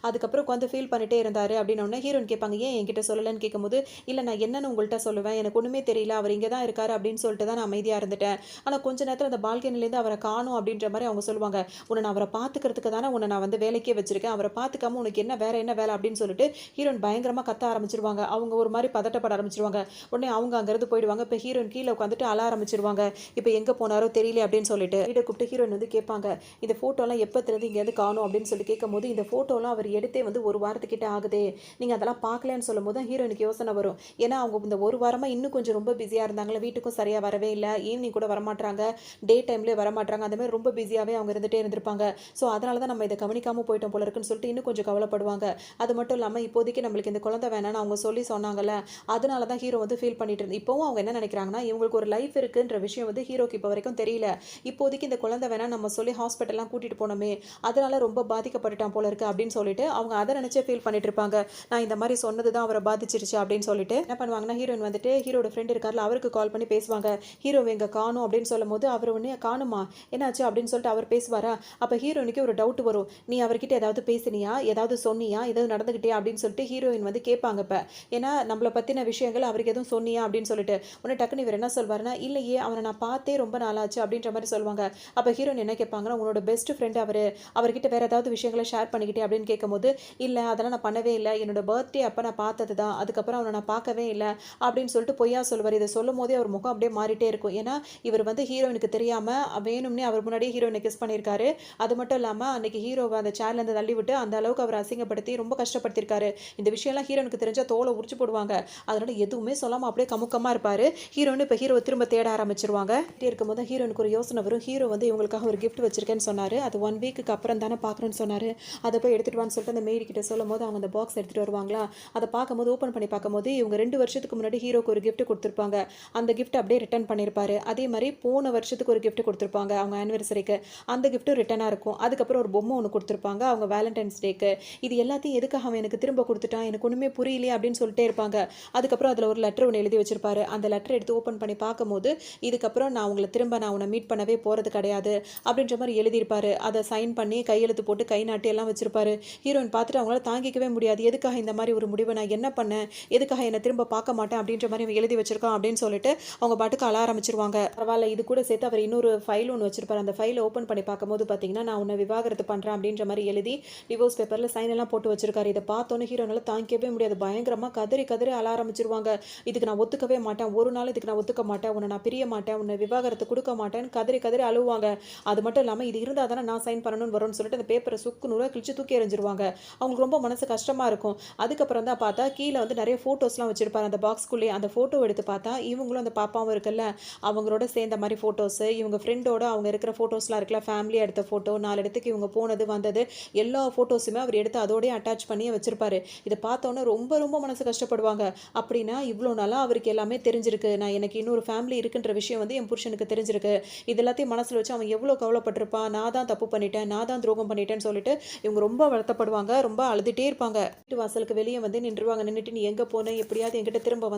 அதுக்கப்புறம் உட்காந்து ஃபீல் பண்ணிட்டே இருந்தாரு அப்படின்னோடனே ஹீரோயின் கேட்பாங்க, ஏன் என்கிட்ட சொல்லலன்னு கேட்கும்போது, இல்ல நான் என்னன்னு உங்கள்கிட்ட சொல்லுவேன். எனக்கு ஒண்ணுமே தெரியல. அவர் இங்கே தான் இருக்காரு அப்படின்னு சொல்லிட்டு தான் நான் அமைதியா இருந்துட்டேன். ஆனா கொஞ்ச நேரத்துல அந்த பால்கனிலேருந்து அவரை காணோம் அப்படின்ற மாதிரி அவங்க சொல்லுவாங்க. உன்னை நான் அவரை பார்த்துக்கிறதுக்கு தானே உன்னை நான் வந்து வேலைக்கே வச்சிருக்கேன். அவரை பார்த்துக்காம உனக்கு என்ன வேற என்ன வேலை அப்படின்னு சொல்லிட்டு ஹீரோயின் பயங்கரமா கத்த ஆரம்பிச்சிருவாங்க. அவங்க ஒரு மாதிரி பதட்டப்பட ஆரம்பிச்சிருவாங்க. உடனே அவங்க அங்கிருந்து போயிடுவாங்க. இப்போ ஹீரோயின் கீழே உட்காந்துட்டு அழ ஆரம்பிச்சிருவாங்க. இப்போ எங்க போனாரோ தெரியல அப்படின்னு சொல்லிட்டு வீட்டை கூப்பிட்டு ஹீரோயின் வந்து கேட்பாங்க, இந்த ஃபோட்டோலாம் எப்போத்துலேருந்து இங்கேருந்து காணும் அப்படின்னு சொல்லி கேட்கும்போது, இந்த ஃபோட்டோலாம் அவர் எடுத்தே வந்து ஒரு வாரத்துக்கிட்ட ஆகுதே, நீங்கள் அதெல்லாம் பார்க்கலன்னு சொல்லும் போது தான் ஹீரோயினுக்கு யோசனை வரும். ஏன்னா அவங்க இந்த ஒரு வாரமாக இன்னும் கொஞ்சம் ரொம்ப பிஸியாக இருந்தாங்களே, வீட்டுக்கும் சரியாக வரவே இல்லை, ஈவினிங் கூட வரமாட்டாங்க, டே டைம்லேயே வரமாட்டாங்க, அந்த மாதிரி ரொம்ப பிஸியாகவே அவங்க இருந்துகிட்டே இருந்திருப்பாங்க. ஸோ அதனால தான் நம்ம இதை கவனிக்காமல் போயிட்டோம் போல இருக்குன்னு சொல்லிட்டு இன்னும் கொஞ்சம் கவலைப்படுவாங்க. அது மட்டும் இல்லாமல் இப்போதைக்கு நம்மளுக்கு இந்த குழந்தை வேணான்னு அவங்க சொல்லி சொன்னாங்கல்ல, அதனால தான் ஹீரோ வந்து ஃபீல் பண்ணிட்டு இருந்து இப்போவும் அவங்க என்ன நினைக்கிறாங்கன்னா, இவங்களுக்கு ஒரு லைஃப் இருக்குன்ற விஷயம் வந்து ஹீரோக்கு இப்போ வரைக்கும் தெரியல. இப்போதைக்கு இந்த குழந்தை வேணா நம்ம சொல்லி ஹாஸ்பிட்டல்லாம் கூட்டிட்டு போனோமே, அதனால ரொம்ப பாதிக்கப்பட்டுட்டான் போல இருக்கு அப்படின்னு சொல்லிட்டு அவங்க அதை நினைச்சே ஃபீல் பண்ணிட்டு இருப்பாங்க. நான் இந்த மாதிரி சொன்னது தான் அவரை பாதிச்சிருச்சு அப்படின்னு சொல்லிட்டு என்ன பண்ணுவாங்கன்னா, ஹீரோயின் வந்துட்டு ஹீரோட ஃப்ரெண்ட் இருக்கார்ல, அவருக்கு கால் பண்ணி பேசுவாங்க. ஹீரோ எங்க காணும் அப்படின்னு சொல்லும் போது அவர் உடனே காணுமா என்னாச்சு அப்படின்னு சொல்லிட்டு அவர் பேசுவாரா. அப்போ ஹீரோயினுக்கு ஒரு டவுட் வரும், நீ அவர்கிட்ட ஏதாவது பேசினியா, ஏதாவது சொன்னியா, ஏதாவது நடந்துகிட்டே அப்படின்னு சொல்லிட்டு ஹீரோயின் வந்து கேட்பாங்க. இப்போ ஏன்னா நம்மளை பற்றின விஷயங்கள் அவருக்கு எதுவும் சொன்னியா அப்படின்னு சொல்லிட்டு உடனே டக்குன்னு இவர் என்ன சொல்வாருன்னா, இல்லையே அவனை நான் பார்த்தே ரொம்ப நாளாச்சு அப்படின்ற மாதிரி சொல்லுவாங்க. அப்போ ஹீரோயின் என்ன கேட்பாங்கன்னா, உன்னோட பெஸ்ட் ஃப்ரெண்ட் அவர்கிட்ட வேறு ஏதாவது விஷயங்களை ஷேர் பண்ணிக்கிட்டே அப்படின்னு கேட்கும்போது, இல்லை அதெல்லாம் நான் பண்ணவே இல்லை, என்னோட பர்த்டே அப்போ நான் பார்த்தது தான், அதுக்கப்புறம் அவனை நான் பார்க்கவே இல்லை அப்படின்னு சொல்லிட்டு பொய்யா சொல்வார். இதை சொல்லும் போதே அவர் முகம் அப்படியே மாறிட்டே இருக்கும். ஏன்னா இவர் வந்து ஹீரோயினுக்கு தெரியாமல் வேணும்னே அவர் முன்னாடியே ஹீரோயினை கிஸ் பண்ணியிருக்காரு. அது மட்டும் இல்லாமல் அன்னைக்கு ஹீரோவை அந்த சேர்லேருந்து தள்ளி விட்டு அந்த அளவுக்கு அவர் அசிங்கப்படுத்தி ரொம்ப கஷ்டப்படுத்தியிருக்காரு. இந்த விஷயம்லாம் ஹீரோனுக்கு தெரிஞ்சால் தோலை உரிச்சு போடுவாங்க. அதனால எதுவுமே சொல்லாமல் அப்படியே கமுக்கமாக இருப்பார். ஹீரோன்னு இப்போ ஹீரோ திரும்ப தேட ஆரம்பிச்சிருவாங்க. இருக்கும்போது ஹீரோனுக்கு ஒரு யோசனை வரும். ஹீரோ வந்து இவங்களுக்காக ஒரு கிஃப்ட் வச்சிருக்கேன்னு சொன்னார். அது 1 வீக்குக்கு அப்புறம் தானே பார்க்குறேன்னு சொன்னார். அதை போய் எடுத்துகிட்டு வான்னு சொல்லிட்டு அந்த மெய்டு கிட்ட சொல்லும் போது அவங்க அந்த பாக்ஸ் எடுத்துகிட்டு வருவாங்களா. அதை பார்க்கும்போது ஓப்பன் பண்ணி பார்க்கும்போது இவங்க 2 வருஷத்துக்கு முன்னாடி ஹீரோக்கு ஒரு கிஃப்ட் கொடுத்துருப்பாங்க. அந்த கிஃப்ட் அப்படியே ரிட்டர்ன் பண்ணியிருப்பாரு. அதே மாதிரி போன வருஷத்துக்கு ஒரு கிஃப்ட் கொடுத்துருப்பாங்க அவங்க ஆனிவர்சரிக்கு. அந்த கிஃப்ட்டும் ரிட்டர்னாக இருக்கும். அதுக்கப்புறம் ஒரு பொம்மை ஒன்று கொடுத்துருப்பாங்க அவங்க வேலண்டைன்ஸ் டேக்கு. இது எல்லாத்தையும் எதுக்காக அவன் எனக்கு திரும்ப கொடுத்துட்டான், எனக்கு ஒன்றுமே புரியலையே அப்படின்னு சொல்லிட்டே இருப்பாங்க. அதுக்கப்புறம் அதில் ஒரு லெட்டர் ஒன்று எழுதி வச்சிருப்பாரு. அந்த லெட்டர் எடுத்து ஓப்பன் பண்ணி பார்க்கும்போது, இதுக்கப்புறம் நான் உன்னை மீட் பண்ணவே போகிறது கிடையாது அப்படின்ற மாதிரி எழுதியிருப்பாரு. அதை சைன் பண்ணி கையெழுத்து போட்டு கை நாட்டி எல்லாம் வச்சிருப்பாரு. ஹீரோயின் பார்த்துட்டு அவங்களால தாங்கிக்கவே முடியாது. எதுக்காக இந்த மாதிரி ஒரு முடிவை நான் என்ன பண்ணேன், எதுக்காக என்னை திரும்ப பார்க்க மாட்டேன் அப்படின்ற மாதிரி அவன் எழுதி வச்சிருக்கான் அப்படின்னு சொல்லிட்டு அவங்க பாட்டுக்கு அழ ஆரம்பிச்சிருவாங்க. பரவாயில்ல, இது கூட சேர்த்து அவர் இன்னொரு ஃபைல் ஒன்று வச்சிருப்பாரு. அந்த ஃபைலை ஓப்பன் பண்ணி பார்க்கும்போது பார்த்தீங்கன்னா, நான் உன்னை விவாகரத்து பண்ணுறேன் அப்படின்ற மாதிரி எழுதி டிவோர்ஸ் பேப்பரில் சைன் எல்லாம் போட்டு வச்சிருக்காரு. இதை பார்த்தோன்னே ஹீரோனால தாங்கிக்கவே முடியாது. பயங்கரமாக கதறி கதறி அழ ஆரம்பிச்சிருவாங்க. இதுக்கு நான் ஒத்துக்கவே மாட்டேன், ஒரு நாள் இதுக்கு நான் ஒத்துக்க மாட்டேன், உன்னை நான் பிரிய மாட்டேன், உன்னை விவாகரத்து கொடுக்க மாட்டேன்னு கதறி கதறி அழுவாங்க. அது மட்டும் இல்லாமல் இது இருந்தால் தானே நான் சைன் பண்ணணும்னு வரும்னு சொல்லிட்டு அந்த பேப்பரை சுக்கு நூறாக கிழிச்சு தூக்கி எறிஞ்சிருவாங்க. அவங்களுக்கு ரொம்ப மனசு கஷ்டமாக இருக்கும். அதுக்கப்புறம் தான் பார்த்தா கீழே வந்து நிறைய ஃபோட்டோஸ்லாம் வச்சிருப்பாரு அந்த பாக்ஸ்குள்ளேயே. அந்த ஃபோட்டோ எடுத்து பார்த்தா இவங்களும் அந்த பாப்பாவும் இருக்குல்ல, அவங்களோட சேர்ந்த மாதிரி ஃபோட்டோஸு, இவங்க ஃப்ரெண்டோட அவங்க இருக்கிற ஃபோட்டோஸ்லாம் இருக்குல்ல, ஃபேமிலியாக எடுத்த ஃபோட்டோ, 4 இடத்துக்கு இவங்க போனது வந்தது எல்லா ஃபோட்டோஸுமே அவர் எடுத்து அதோடய அட்டாச் பண்ணியே வச்சிருப்பாரு. இதை பார்த்தோன்னே ரொம்ப ரொம்ப மனசு கஷ்டப்படுவாங்க. அப்படின்னா இவ்வளோ நாளாக அவருக்கு எல்லாமே தெரிஞ்சிருக்கு, நான் எனக்கு இன்னொரு ஃபேமிலி இருக்குன்ற விஷயம் வந்து என் புருஷனுக்கு தெரிஞ்சிருக்கு. இது எல்லாத்தையும் மனசில் வச்சு அவன் எவ்வளோ கவலைப்பட்டிருப்பான், நான் தான் தப்பு பண்ணிட்டேன், நான் தான் துரோகம் பண்ணிட்டேன்னு சொல்லிட்டு இவங்க ரொம்ப வருத்தப்படுவாங்க. ரொம்ப அழுதுகிட்டே இருப்பாங்க. வீட்டு வாசலுக்கு வெளியே வந்து நின்றுவாங்க. நின்றுட்டு நீ எங்கே போனேன், எப்படியாவது என்கிட்ட திரும்ப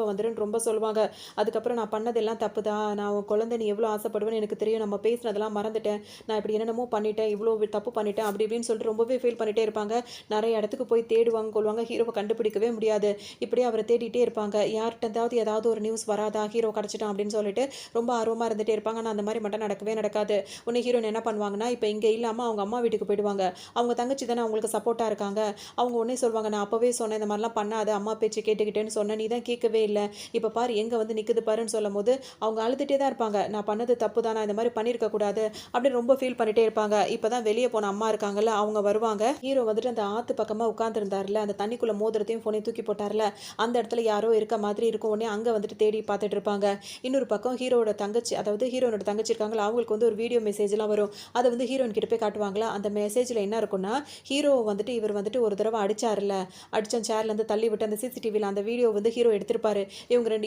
வந்துருன்னு ரொம்ப சொல்லுவாங்க. அதுக்கப்புறம் நான் பண்ணதெல்லாம் தப்பு தான், நான் உன் குழந்தை நீ எவ்வளோ ஆசைப்படுவேன்னு எனக்கு தெரியும், நம்ம பேசினதெல்லாம் மறந்துட்டேன், நான் இப்படி என்னென்னமோ பண்ணிட்டேன், இவ்வளோ தப்பு பண்ணிட்டேன் அப்படி இப்படின்னு சொல்லிட்டு ரொம்பவே ஃபீல் பண்ணிகிட்டே இருப்பாங்க. நிறைய இடத்துக்கு போய் தேடுவாங்க கொள்வாங்க. ஹீரோவை கண்டுபிடிக்கவே முடியாது. இப்படியே அவரை தேடிட்டே இருப்பாங்க. யார்கிட்ட ஏதாவது ஒரு நியூஸ் வராதா, ஹீரோ கிடச்சிட்டான் அப்படின்னு சொல்லிட்டு ரொம்ப ஆர்வமாக இருந்துகிட்டே இருப்பாங்க. ஆனால் அந்த மாதிரி மட்டும் நடக்கவே நடக்காது. உடனே ஹீரோயின் என்ன பண்ணுவாங்கன்னா, இப்போ இங்கே இல்லாமல் அவங்க அம்மா வீட்டுக்கு போயிடுவாங்க. அவங்க தங்கச்சி தானே அவங்களுக்கு சப்போர்ட்டாக இருக்காங்க. அவங்க உடனே சொல்லுவாங்க, நான் அப்போவே சொன்னேன் இந்த மாதிரிலாம் பண்ணாத, அம்மா பேச்சு கேட்டுக்கிட்டேன்னு சொன்னேன், நீ தான் கேட்கவே இல்லை, இப்போ பாரு எங்கே வந்து நிற்குது பாருன்னு சொல்லும் போது அவங்க அழுதுகிட்டே தான் இருப்பாங்க. நான் பண்ணது தப்பு தான், நான் இந்த மாதிரி பண்ணியிருக்க கூடாது அப்படின்னு ரொம்ப ஃபீல் பண்ணிகிட்டே இருப்பாங்க. இப்போ தான் வெளியே போன அம்மா இருக்காங்கல்ல, அவங்க வருவாங்க. ஹீரோ வந்துட்டு அந்த ஆத்து பக்கமாக உட்காந்துருந்தாருல, அந்த தண்ணிக்குள்ளே மோதிரத்தையும் ஃபோனையும் தூக்கி போட்டார்ல, அந்த இடத்துல யாரோ இருக்க மாதிரி இருக்கும். உடனே அங்கே வந்துட்டு தேடி பார்த்துட்டு இருப்பாங்க. இன்னொரு பக்கம் ஹீரோவோட தங்கச்சி, அதாவது ஹீரோனோட தங்கச்சி இருக்காங்களா, அவங்களுக்கு வந்து ஒரு வீடியோ மெசேஜ்லாம் வரும். அதை வந்து ஹீரோயின் கிட்ட போய் காட்டுவாங்களா. அந்த மெசேஜில் என்ன இருக்குன்னா, ஹீரோ வந்துட்டு இவர் வந்துட்டு ஒரு தடவை அடிச்சார்ல, அடிச்ச சேர்லேருந்து தள்ளி விட்டு அந்த சிசிடிவியில் அந்த வீடியோ வந்து ஹீரோ எடுத்திருப்பாரு.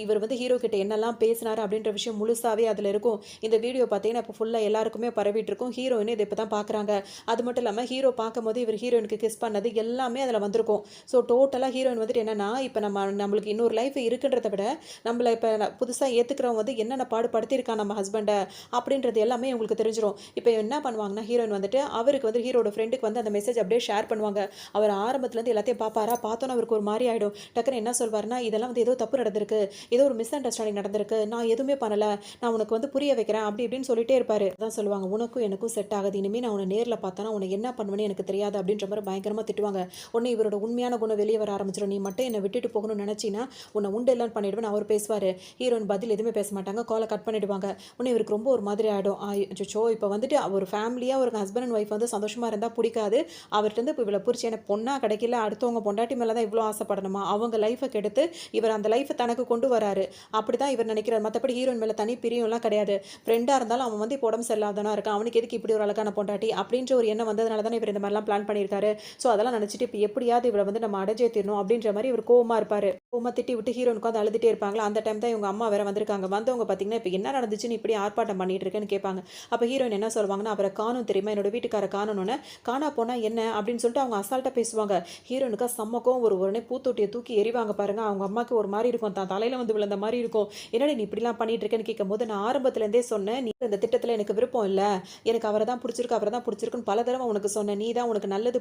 இவர் வந்து ஹீரோ கிட்ட என்னெல்லாம் பேசினாரு அப்படின்ற விஷயம் முழுசாவே அதில் இருக்கும். இந்த வீடியோ பார்த்தீங்கன்னா இப்போ ஃபுல்லாக எல்லாருக்குமே பரவிட்டு இருக்கும். ஹீரோயின் இதை இப்போ தான் பார்க்குறாங்க. அது மட்டும் இல்லாமல் ஹீரோ பார்க்கும்போது இவர் ஹீரோயினுக்கு கிஸ் பண்ணது எல்லாமே அதில் வந்திருக்கும். ஸோ டோட்டலாக ஹீரோயின் வந்துட்டு என்னன்னா, இப்போ நம்மளுக்கு இன்னொரு லைஃப் இருக்குன்றத விட நம்மளை இப்போ புதுசாக ஏற்றுக்கிறவங்க வந்து என்னென்ன பாடுபடுத்தியிருக்கான் நம்ம ஹஸ்பண்டை அப்படின்றது எல்லாமே உங்களுக்கு தெரிஞ்சிடும். இப்போ என்ன பண்ணுவாங்கன்னா, ஹீரோயின் வந்துட்டு அவருக்கு வந்து ஹீரோட ஃப்ரெண்டுக்கு வந்து அந்த மெசேஜ் அப்படியே ஷேர் பண்ணுவாங்க. அவர் ஆரம்பத்துலேருந்து எல்லாத்தையும் பார்ப்பாரா, பார்த்தோன்னா அவருக்கு ஒரு மாதிரி ஆகிடும். டக்குன்னு என்ன சொல்வார்னா, இதெல்லாம் வந்து ஏதோ தப்பு நடந்திருக்கு, ஏதோ ஒரு மிஸ் அண்டர்ஸ்டாண்டிங் நடந்திருக்கு, நான் எதுவுமே பண்ணலை, நான் உனக்கு வந்து புரிய வைக்கிறேன் அப்படி இப்படின்னு சொல்லிட்டே இருப்பாரு. அதான் சொல்லுவாங்க, உனக்கும் எனக்கும் செட் ஆகுது, இனிமேல் நான் உன்னை நேரில் பார்த்தேன்னா உன்னை என்ன பண்ணுவேன்னு எனக்கு தெரியாது அப்படின்ற மாதிரி பயங்கரமாக திட்டுவாங்க. உன்னை இவரோட உண்மையான குணம் வெளியே வர ஆரம்பிச்சிடும். நீ மட்டும் என்னை விட்டுட்டு போகணும்னு நினச்சின்னா உன்னை உண்டு எல்லாம் பண்ணிவிடுவேன் அவர் பேசுவார். ஹீரோயின் பதில் எதுவுமே பேச மாட்டாங்க, காலை கட் பண்ணிவிடுவாங்க. உன்னை இவருக்கு ரொம்ப ஒரு மாதிரி ஆகிடும். அச்சோ, இப்போ வந்துட்டு ஒரு ஃபேமிலியாக ஒரு ஹஸ்பண்ட் அண்ட் ஒய்ஃப் வந்து சந்தோஷமாக இருந்தால் பிடிக்காது. அவர்கிட்ட வந்து இப்போ இவ்வளோ பிடிச்சி எனக்கு பொண்ணாக கிடைக்கல, அடுத்தவங்க பொண்டாட்டி மேலே தான் இவ்வளோ ஆசைப்படணுமா, அவங்க லைஃபை கெடுத்து இவர் அந்த லைஃபை தனக்கு கொண்டு வராரு. அப்படி தான் இவர் நினைக்கிறார். மற்றபடி ஹீரோயின் மேலே தனி பிரியம்லாம் கிடையாது. ஃப்ரெண்டாக இருந்தாலும் அவன் வந்து இப்போ உடம்பு சரியில்லாதவனா இருக்கான், அவனுக்கு எதுக்கு இப்படி ஒரு அழகான பொண்டாட்டி அப்படின்ற ஒரு எண்ணம் வந்ததுனால தானே இவர் இந்த மாதிரிலாம் பிளான் பண்ணியிருக்காரு. ஸோ அதெல்லாம் நினச்சிட்டு இப்போ எப்படியாவது இவரை வந்து நம்ம அடைஞ்சே தீரணும் அப்படின்ற மாதிரி இவர் கோவமாக இருப்பார். கோவமாக திட்டி விட்டு ஹீரோனுக்கு வந்து அழுதுகிட்டே இருப்பாங்களா. அந்த டைம் தான் இவங்க அம்மா வேற வந்திருக்காங்க. வந்தவங்க பார்த்தீங்கன்னா, இப்போ என்ன நடந்துச்சுன்னு இப்படி ஆர்ப்பாட்டம் பண்ணிட்டு இருக்கேன்னு கேட்பாங்க. அப்போ ஹீரோயின் என்ன சொல்லுவாங்கன்னா, அவரை காணும் தெரியுமா, என்னோட வீட்டுக்கார காணணுன்னு, காணா போனால் என்ன அப்படின்னு சொல்லிட்டு அவங்க அசால்ட்டாக பேசுவாங்க. ஹீரோனுக்கு செம்மக்கும் ஒரு உடனே பூத்தொட்டியை தூக்கி எறிவாங்க பாருங்க. அவங்க அம்மாவுக்கு ஒரு மாதிரி இருக்கும், தான் தலையில் வந்து விழுந்த மாதிரி இருக்கும். என்னடி நீ இப்படிலாம் பண்ணிட்டு இருக்கேன்னு கேட்கும்போது, நான் ஆரம்பத்துலேருந்தே சொன்னேன், நீ இந்த திட்டத்தில் எனக்கு விருப்பம் இல்லை, எனக்கு அவரை தான் பிடிச்சிருக்கு, அவரை தான் பிடிச்சிருக்குன்னு பல தடவை உனக்கு சொன்னேன், நீ தான் உனக்கு நல்லது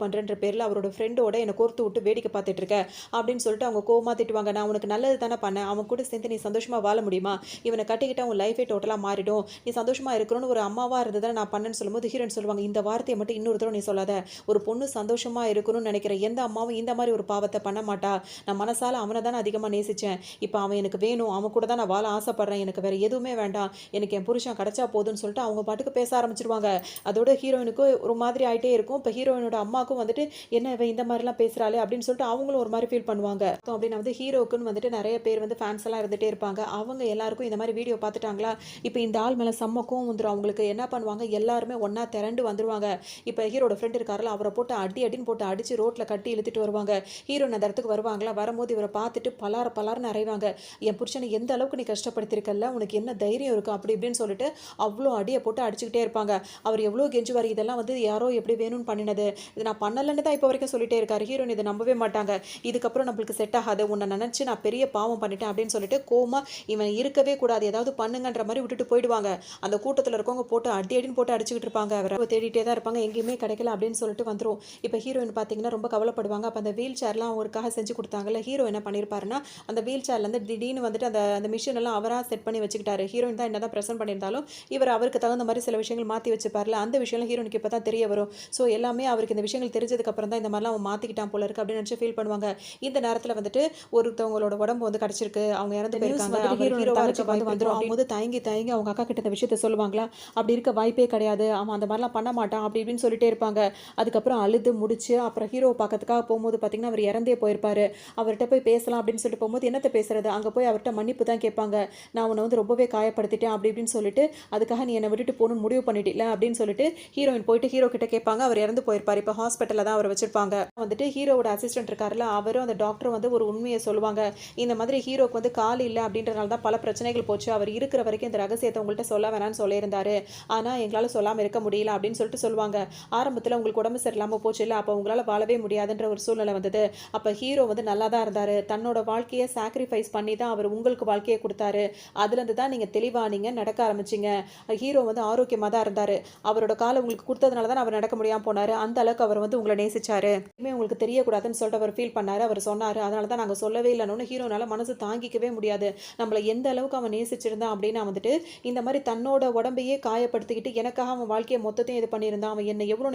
பண்ணுறன்ற பேரில் அவரோட ஃப்ரெண்டோட என்னை கோர்த்து விட்டு வேடிக்கை பார்த்துட்டு இருக்க அப்படின்னு சொல்லிட்டு அவங்க கோவமாக திட்டுவாங்க. நான் உனக்கு நல்லது தானே பண்ணேன், அவன் கூட சேர்ந்து நீ சந்தோஷமாக வாழ முடியுமா, இவனை கட்டிக்கிட்டால் உன் லைஃபே டோட்டலாக மாறிடும், நீ சந்தோஷமாக இருக்கணும்னு ஒரு அம்மாவாக இருந்ததை நான் பண்ணேன்னு சொல்லும்போது ஹீரோயின் சொல்லுவாங்க, இந்த வார்த்தையை மட்டும் இன்னொரு தடவை நீ சொல்லாத, ஒரு பொண்ணு சந்தோஷமாக இருக்கணும்னு நினைக்கிற எந்த அம்மாவும் இந்த மாதிரி ஒரு பாவத்தை பண்ண மாட்டா, நான் மனசால அவனை தானே அதிகமாக நேசித்தேன், இப்போ அவன் எனக்கு வேணும், அவன் கூட தான் நான் வாழ ஆசைப்படுறேன், எனக்கு வேறு எதுவுமே வேண்டாம், எனக்கு என் புருஷன் கிடைச்சா போதுன்னு சொல்லிட்டு அவங்க பாட்டுக்கு பேச ஆரம்பிச்சிருவாங்க. அதோட ஹீரோயினுக்கு ஒரு மாதிரி ஆகிட்டே இருக்கும். இப்போ ஹீரோயினோட அம்மாவுக்கும் வந்துட்டு என்ன இவன் இந்த மாதிரிலாம் பேசுகிறாளே அப்படின்னு சொல்லிட்டு அவங்களும் ஒரு மாதிரி ஃபீல் பண்ணுவாங்க. அப்படின்னா வந்து ஹீரோக்குன்னு வந்துட்டு நிறைய பேர் வந்து ஃபேன்ஸ் எல்லாம் இருந்துகிட்டே இருப்பாங்க. அவங்க எல்லாருக்கும் இந்த மாதிரி வீடியோ பார்த்துட்டாங்களா, இப்போ இந்த ஆள் மேலே செம்மக்கும் வந்துடும். அவங்களுக்கு என்ன பண்ணுவாங்க, எல்லாருமே ஒன்றா திரண்டு வந்துருவாங்க. இப்போ ஹீரோட ஃப்ரெண்ட் இருக்காருல, அவரை போட்டு அடின்னு போட்டு அடித்து ரோட்டில் கட்டி இழுத்துட்டு வருவாங்க. ஹீரோயின் அந்த இடத்துக்கு வருவாங்களா, வரும்போது இவரை பார்த்துட்டு பலார்னு அறைவாங்க. என் புருஷனை எந்த அளவுக்கு நீ கஷ்டப்படுத்திருக்கல, உனக்கு என்ன தைரியம் இருக்கும் அப்படி இப்படின்னு சொல்லிட்டு அவ்வளோ அடியை போட்டு அடிச்சுக்கிட்டே இருப்பாங்க. அவர் எவ்வளோ கெஞ்சுவார், இதெல்லாம் வந்து யாரோ எப்படி வேணும்னு பண்ணினது, இது நான் பண்ணலன்னு தான் இப்போ வரைக்கும் சொல்லிட்டே இருக்காரு. ஹீரோயின் இதை நம்பவே மாட்டாங்க. இதுக்கப்புறம் நம்மளுக்கு செட் ஆகாது, உன்னை நினச்சி நான் பெரிய பாவம் பண்ணிட்டேன் அப்படின்னு சொல்லிட்டு கோமா இவன் இருக்கவே கூடாது, ஏதாவது பண்ணுங்கன்ற மாதிரி விட்டுட்டு போயிடுவாங்க. அந்த கூட்டத்தில் இருக்கவங்க போட்டு அடின்னு போட்டு அடிச்சுக்கிட்டு இருப்பாங்க. அவரை தேடிட்டே தான் இருப்பாங்க, எங்கேயுமே கிடைக்கல அப்படின்னு சொல்லிட்டு வந்துடும். இப்போ ஹீரோயின் பார்த்தீங்கன்னா ரொம்ப கவலைப்படுவாங்க. அப்போ அந்த வீல் சேர்லாம் அவருக்காக செஞ்சு கொடுத்தாங்கல்ல, ஹீரோ என்ன பண்ணியிருப்பாருன்னா, அந்த வீல் சேர்லேருந்து திடீர்னு வந்துட்டு அந்த மிஷின் எல்லாம் அவராக செட் பண்ணி வச்சுக்கிட்டாரு. ஹீரோயின் தான் என்ன தான் ப்ரெசென்ட் பண்ணியிருந்தாலும் இவர் அவருக்கு தகுந்த மாதிரி சில விஷயங்கள் மாற்றி வச்சுப்பார்ல, அந்த விஷயம்லாம் ஹீரோனுக்கு இப்போ தான் தெரிய வரும். ஸோ எல்லாமே அவருக்கு இந்த விஷயங்கள் தெரிஞ்சதுக்கப்புறம் தான் இந்த மாதிரிலாம் அவன் மாற்றிக்கிட்டான் போல இருக்குது அப்படின்னு நினச்சி ஃபீல் பண்ணுவாங்க. இந்த நேரத்தில் வந்துட்டு ஒருத்தவங்களோட உடம்பு வந்து கிடச்சிருக்கு, அவங்க இறந்து போயிருக்காங்க, ஹீரோவாக இருக்க வந்து வந்துடும். அவங்க வந்து தயங்கி அவங்க அக்கா கிட்ட இந்த விஷயத்த சொல்லுவாங்களா, அப்படி இருக்க வாய்ப்பே கிடையாது, அவன் அந்த மாதிரிலாம் பண்ண மாட்டான் அப்படி இப்படின்னு சொல்லிட்டே இருப்பாங்க. அதுக்கப்புறம் அழுது முடிச்சு அப்புறம் ஹீரோவை பார்க்கறதுக்காக போகும்போது பார்த்தீங்கன்னா அவர் இறந்தே போயிருப்பாரு. அவர்கிட்ட போய் பேசலாம் அப்படின்னு சொல்லிட்டு போகும்போது என்னத்தை பேசுறது, அங்கே போய் அவர்கிட்ட மன்னிப்பு தான் கேட்பாங்க. நான் உன்னை வந்து ரொம்பவே காயப்படுத்திட்டேன் அப்படி இப்படின்னு சொல்லிட்டு, அதுக்காக நீ என்னை விட்டுட்டு போகணும்னு முடிவு பண்ணிட்டில அப்படின்னு சொல்லிட்டு ஹீரோயின் போயிட்டு ஹீரோ கிட்ட கேட்பாங்க. அவர் இறந்து போயிருப்பார். இப்போ ஹாஸ்பிட்டலில் தான் அவர் வச்சிருப்பாங்க. வந்துட்டு ஹீரோவோட அசிஸ்டன்ட் இருக்காருல, அவரும் அந்த டாக்டரும் வந்து ஒரு உண்மையை சொல்லுவாங்க. இந்த மாதிரி ஹீரோக்கு வந்து கால் இல்லை அப்படின்றனால தான் பல பிரச்சனைகள் போச்சு, அவர் இருக்கிற வரைக்கும் இந்த ரகசியத்தை உங்கள்கிட்ட சொல்ல வேணாம்னு சொல்லியிருந்தாரு, ஆனால் எங்களால் சொல்லாமல் இருக்க முடியல அப்படின்னு சொல்லிட்டு சொல்லுவாங்க. ஆரம்பத்தில் உங்களுக்கு உடம்பு சரியில்லாமல் போச்சு இல்லை, அப்போ உங்களால் வாழவே முடியாதுன்ற ஒரு சூழ்நிலை வந்தது. அப்போ ஹீரோ வந்து நல்லா தான் இருந்தார், தன்னோட வாழ்க்கையை சாக்ரிஃபைஸ் பண்ணி தான் அவர் உங்களுக்கு வாழ்க்கையை கொடுத்தாரு, அதுலேருந்து தான் நீங்கள் தெளிவானீங்க, நடக்க ஆரம்பிச்சிங்க. ஹீரோ வந்து ஆரோக்கியமாக தான் இருந்தார், அவரோட காலை உங்களுக்கு கொடுத்ததுனால தான் அவர் நடக்க முடியாமல் போனார், அந்த அளவுக்கு அவர் வந்து உங்களை நேசிச்சாரு, இனிமேல் உங்களுக்கு தெரியக்கூடாதுன்னு சொல்லிட்டு அவர் ஃபீல் பண்ணார், அவர் சொன்னார், அதனால தான் நாங்கள் சொல்லவே இல்லைன்னு ஹீரோனால மனசு தாங்கிக்கவே முடியாது. நம்மளை எந்த அளவுக்கு அவன் நேசிச்சிருந்தான் அப்படின்னா வந்துட்டு இந்த மாதிரி தன்னோட உடம்பையே காயப்படுத்திக்கிட்டு எனக்காக அவன் வாழ்க்கையை மொத்தத்தையும் இது பண்ணியிருந்தான், அவன் என்னை எவ்வளோ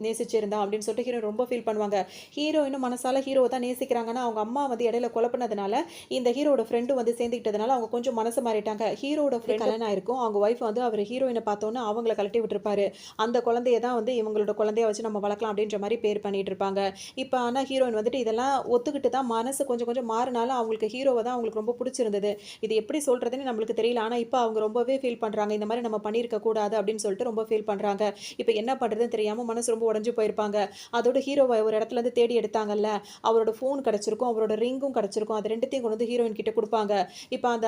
நேசிச்சிருந்தான் அப்படின்னு சொல்லிட்டு ஹீரோ ரொம்ப ஃபீல் பண்ணுவாங்க. ஹீரோயினும் மனசால ஹீரோவை தான் நேசிக்கிறாங்கன்னா அவங்க அம்மா வந்து இடையில கொலை பண்ணதுனால இந்த ஹீரோட ஃப்ரெண்டு வந்து சேர்ந்துக்கிட்டதுனால அவங்க கொஞ்சம் மனசு மாறிட்டாங்க. ஹீரோட ஃப்ரெண்ட் கல்யாணம் ஆயிருக்கும், அவங்க ஒய்ஃப் வந்து அவர் ஹீரோயினை பார்த்தோன்னா அவங்கள கழட்டி விட்டுருப்பாரு, அந்த குழந்தைய தான் வந்து இவங்களோட குழந்தைய வச்சு நம்ம வளர்க்கலாம் அப்படின்ற அப்படின்ற மாதிரி பேர் பண்ணிட்டு இருப்பாங்க. இப்போ ஆனால் ஹீரோயின் வந்துட்டு இதெல்லாம் ஒத்துக்கிட்டு தான் மனசு கொஞ்சம் கொஞ்சம் மாறினாலும் அவங்களுக்கு ஹீரோவை தான் அவங்களுக்கு ரொம்ப பிடிச்சிருந்தது. இது எப்படி சொல்றதுன்னு நம்மளுக்கு தெரியல. ஆனா இப்ப அவங்க ரொம்பவே ஃபீல் பண்றாங்க. இந்த மாரி நம்ம பண்ணியிருக்க கூடாது அப்படின்னு சொல்லிட்டு ரொம்ப ஃபீல் பண்றாங்க. இப்ப என்ன பண்றதுன்னு தெரியாம மனசு ரொம்ப உடைஞ்சு போயிருப்பாங்க. அதோட ஹீரோவ ஒரு இடத்துல இருந்து தேடி எடுத்தாங்கல்ல, அவரோட ஃபோன் கிடைச்சிருக்கும், அவரோட ரிங்கும் கிடைச்சிருக்கும். அது 2த்தையும் கொண்டு வந்து ஹீரோயின் கிட்ட குடுப்பாங்க. இப்ப அந்த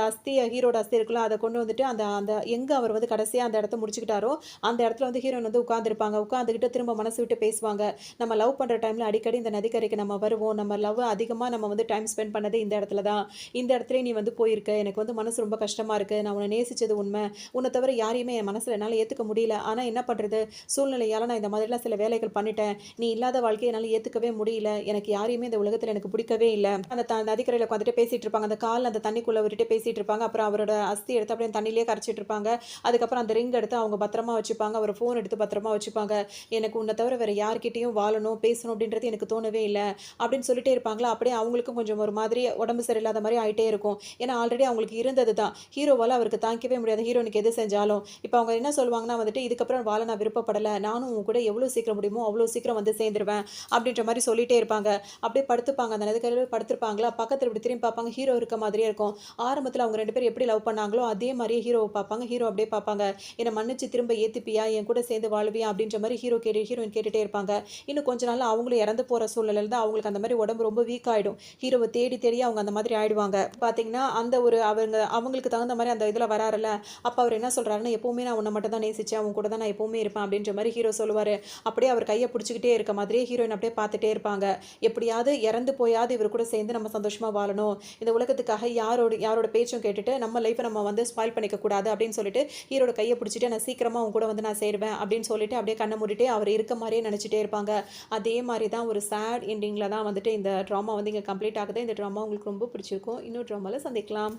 ஹீரோட அஸ்தி இருக்குல்ல, அத கொண்டு வந்துட்டு அந்த அந்த எங்க அவர் வந்து கடைசியா அந்த இடத்த முடிச்சுக்கிட்டாரோ, அந்த இடத்துல வந்து ஹீரோயின் வந்து உட்கார்ந்திருப்பாங்க. உட்கார்ந்துகிட்டு திரும்ப மனசு விட்டு பேசுவாங்க. நம்ம லவ் பண்ற டைம்ல அடிக்கடி இந்த நதிக்கரைக்கு நம்ம வருவோம். நம்ம லவ் அதிகமா நம்ம வந்து டைம் ஸ்பெண்ட் பண்ணது இந்த இடத்துல தான். இந்த இடத்துலயே நீ வந்து போயிருக்க. எனக்கு வந்து மனசு ரொம்ப கஷ்டமா இருக்கு. நான் உன்ன நேசிச்சது உண்ம. உன்ன தவிர யாரையுமே என் மனசுல என்னால ஏத்துக்க முடியல. ஆனா என்ன பண்றது? சூழ்நிலையால நான் இந்த மாதிரிலாம் சில வேலைகள் பண்ணிட்டேன். நீ இல்லாத வாழ்க்கைய என்னால ஏத்துக்கவே முடியல. எனக்கு யாரையுமே இந்த உலகத்துல எனக்கு பிடிக்கவே இல்ல. அந்த நதிக்கரையில உட்காந்துட்டு பேசிட்டு இருப்பாங்க. அந்த கால் அந்த தண்ணிக்குள்ள விட்டுட்டு பேசிட்டு இருப்பாங்க. அப்புறம் அவரோட அஸ்தி எடுத்து அப்படியே தண்ணியிலேயே கரைச்சிட்டு இருப்பாங்க. அதுக்கப்புறம் அந்த ரிங் எடுத்து அவங்க பத்திரமா வச்சுப்பாங்க. அவர் ஃபோன் எடுத்து பத்திரமா வச்சுப்பாங்க. எனக்கு உன்ன தவிர வேற யார்கிட்டயும் வாழணும், பேசணும் அப்படின்றது எனக்கு தோணவே இல்ல. அப்படின்னு சொல்லிட்டே இருப்பாங்களா, அப்படியே அவங்களுக்கும் கொஞ்சம் ஒரு மாதிரி உடம்பு சரியில்லாத மாரி ஆயிட்டே இருக்கும். ஏன்னா ஆல்ரெடி அவங்களுக்கு இருந்தது தான். ஹீரோவால அவருக்கு தாங்கிக்கவே முடியாது. ஹீரோயினுக்கு எது செஞ்சாலும். இப்ப அவங்க என்ன சொல்லுவாங்கன்னா வந்துட்டு, "இதுக்கப்புறம் வாழ நான் விருப்பப்படல. நானும் உன் கூட எவ்வளோ சீக்கிரம் முடியுமோ, அவ்வளோ சீக்கிரம் வந்து சேர்ந்துருவேன்." அப்படின்ற மாரி சொல்லிட்டே இருப்பாங்க. அப்படியே படுத்துப்பாங்க. அந்த நதிக்கரையில படுத்திருப்பாங்களா, பக்கத்துல இப்படி திரும்பி பார்ப்பாங்க. ஹீரோ இருக்க மாதிரியே இருக்கும். ஆரம்பத்துல அவங்க 2 பேரும் எப்படி லவ் பண்ணாங்களோ, அதே மாரியே ஹீரோவ பார்ப்பாங்க. ஹீரோ அப்படியே பார்ப்பாங்க. "என்ன மன்னிச்சு திரும்ப ஏத்துப்பியா? என் கூட சேர்ந்து வாழுவியா?" அப்படின்ற மாரி ஹீரோயின் கேட்டுட்டே இருப்பாங்க. இன்னும் கொஞ்ச நாள்ல அவங்களும் இறந்து போற சூழ்நிலையில இருந்து அவங்களுக்கு அந்த மாரி உடம்பு ரொம்ப வீக் ஆயிடும். ஹீரோவ தேடி தேடி அவங்க அந்த மாதிரி ஆயிடுவாங்க. பார்த்தீங்கன்னா, அந்த ஒரு அவங்களுக்கு தகுந்த மாரி அந்த இதுல வராருல்ல, அப்ப அவரு என்ன சொல்றாருன்னா, "எப்பவுமே நான் உன்ன மட்டும் தான் நேசிச்சேன். உன் கூட தான் நான் எப்பவுமே இருப்பேன்." அப்படின்ற மாரி ஹீரோ சொல்லுவாரு. அப்படியே அவர் கைய புடிச்சுக்கிட்டே இருக்க மாதிரியே ஹீரோயின் அப்படியே பார்த்துட்டே இருப்பாங்க. எப்படியாவது இறந்து போயாவது இவரு கூட சேர்ந்து நம்ம சந்தோஷமா வாழணும். இந்த உலகத்துக்காக யாரோட பேச்சும் கேட்டுட்டு நம்ம லைஃப்ப நம்ம வந்து ஸ்பாயில் பண்ணிக்க கூடாது அப்படின்னு சொல்லிட்டு ஹீரோட கைய புடிச்சுட்டு, "நான் சீக்கிரமா உன் கூட வந்து நான் சேருவேன்." அப்படின்னு சொல்லிட்டு அப்படியே கண்ண மூடிட்டு அவர் இருக்க மாரியே நெனச்சுட்டே இருப்பாங்க. அதே மாரி தான் ஒரு சேட் எண்டிங்ல தான் வந்துட்டு இந்த ட்ராமா வந்து இங்க கம்ப்ளீட் ஆகுது. இந்த ட்ராமா உங்களுக்கு ரொம்ப பிடிச்சிருக்கும். இன்னொரு ட்ராமால சந்திக்கலாம்.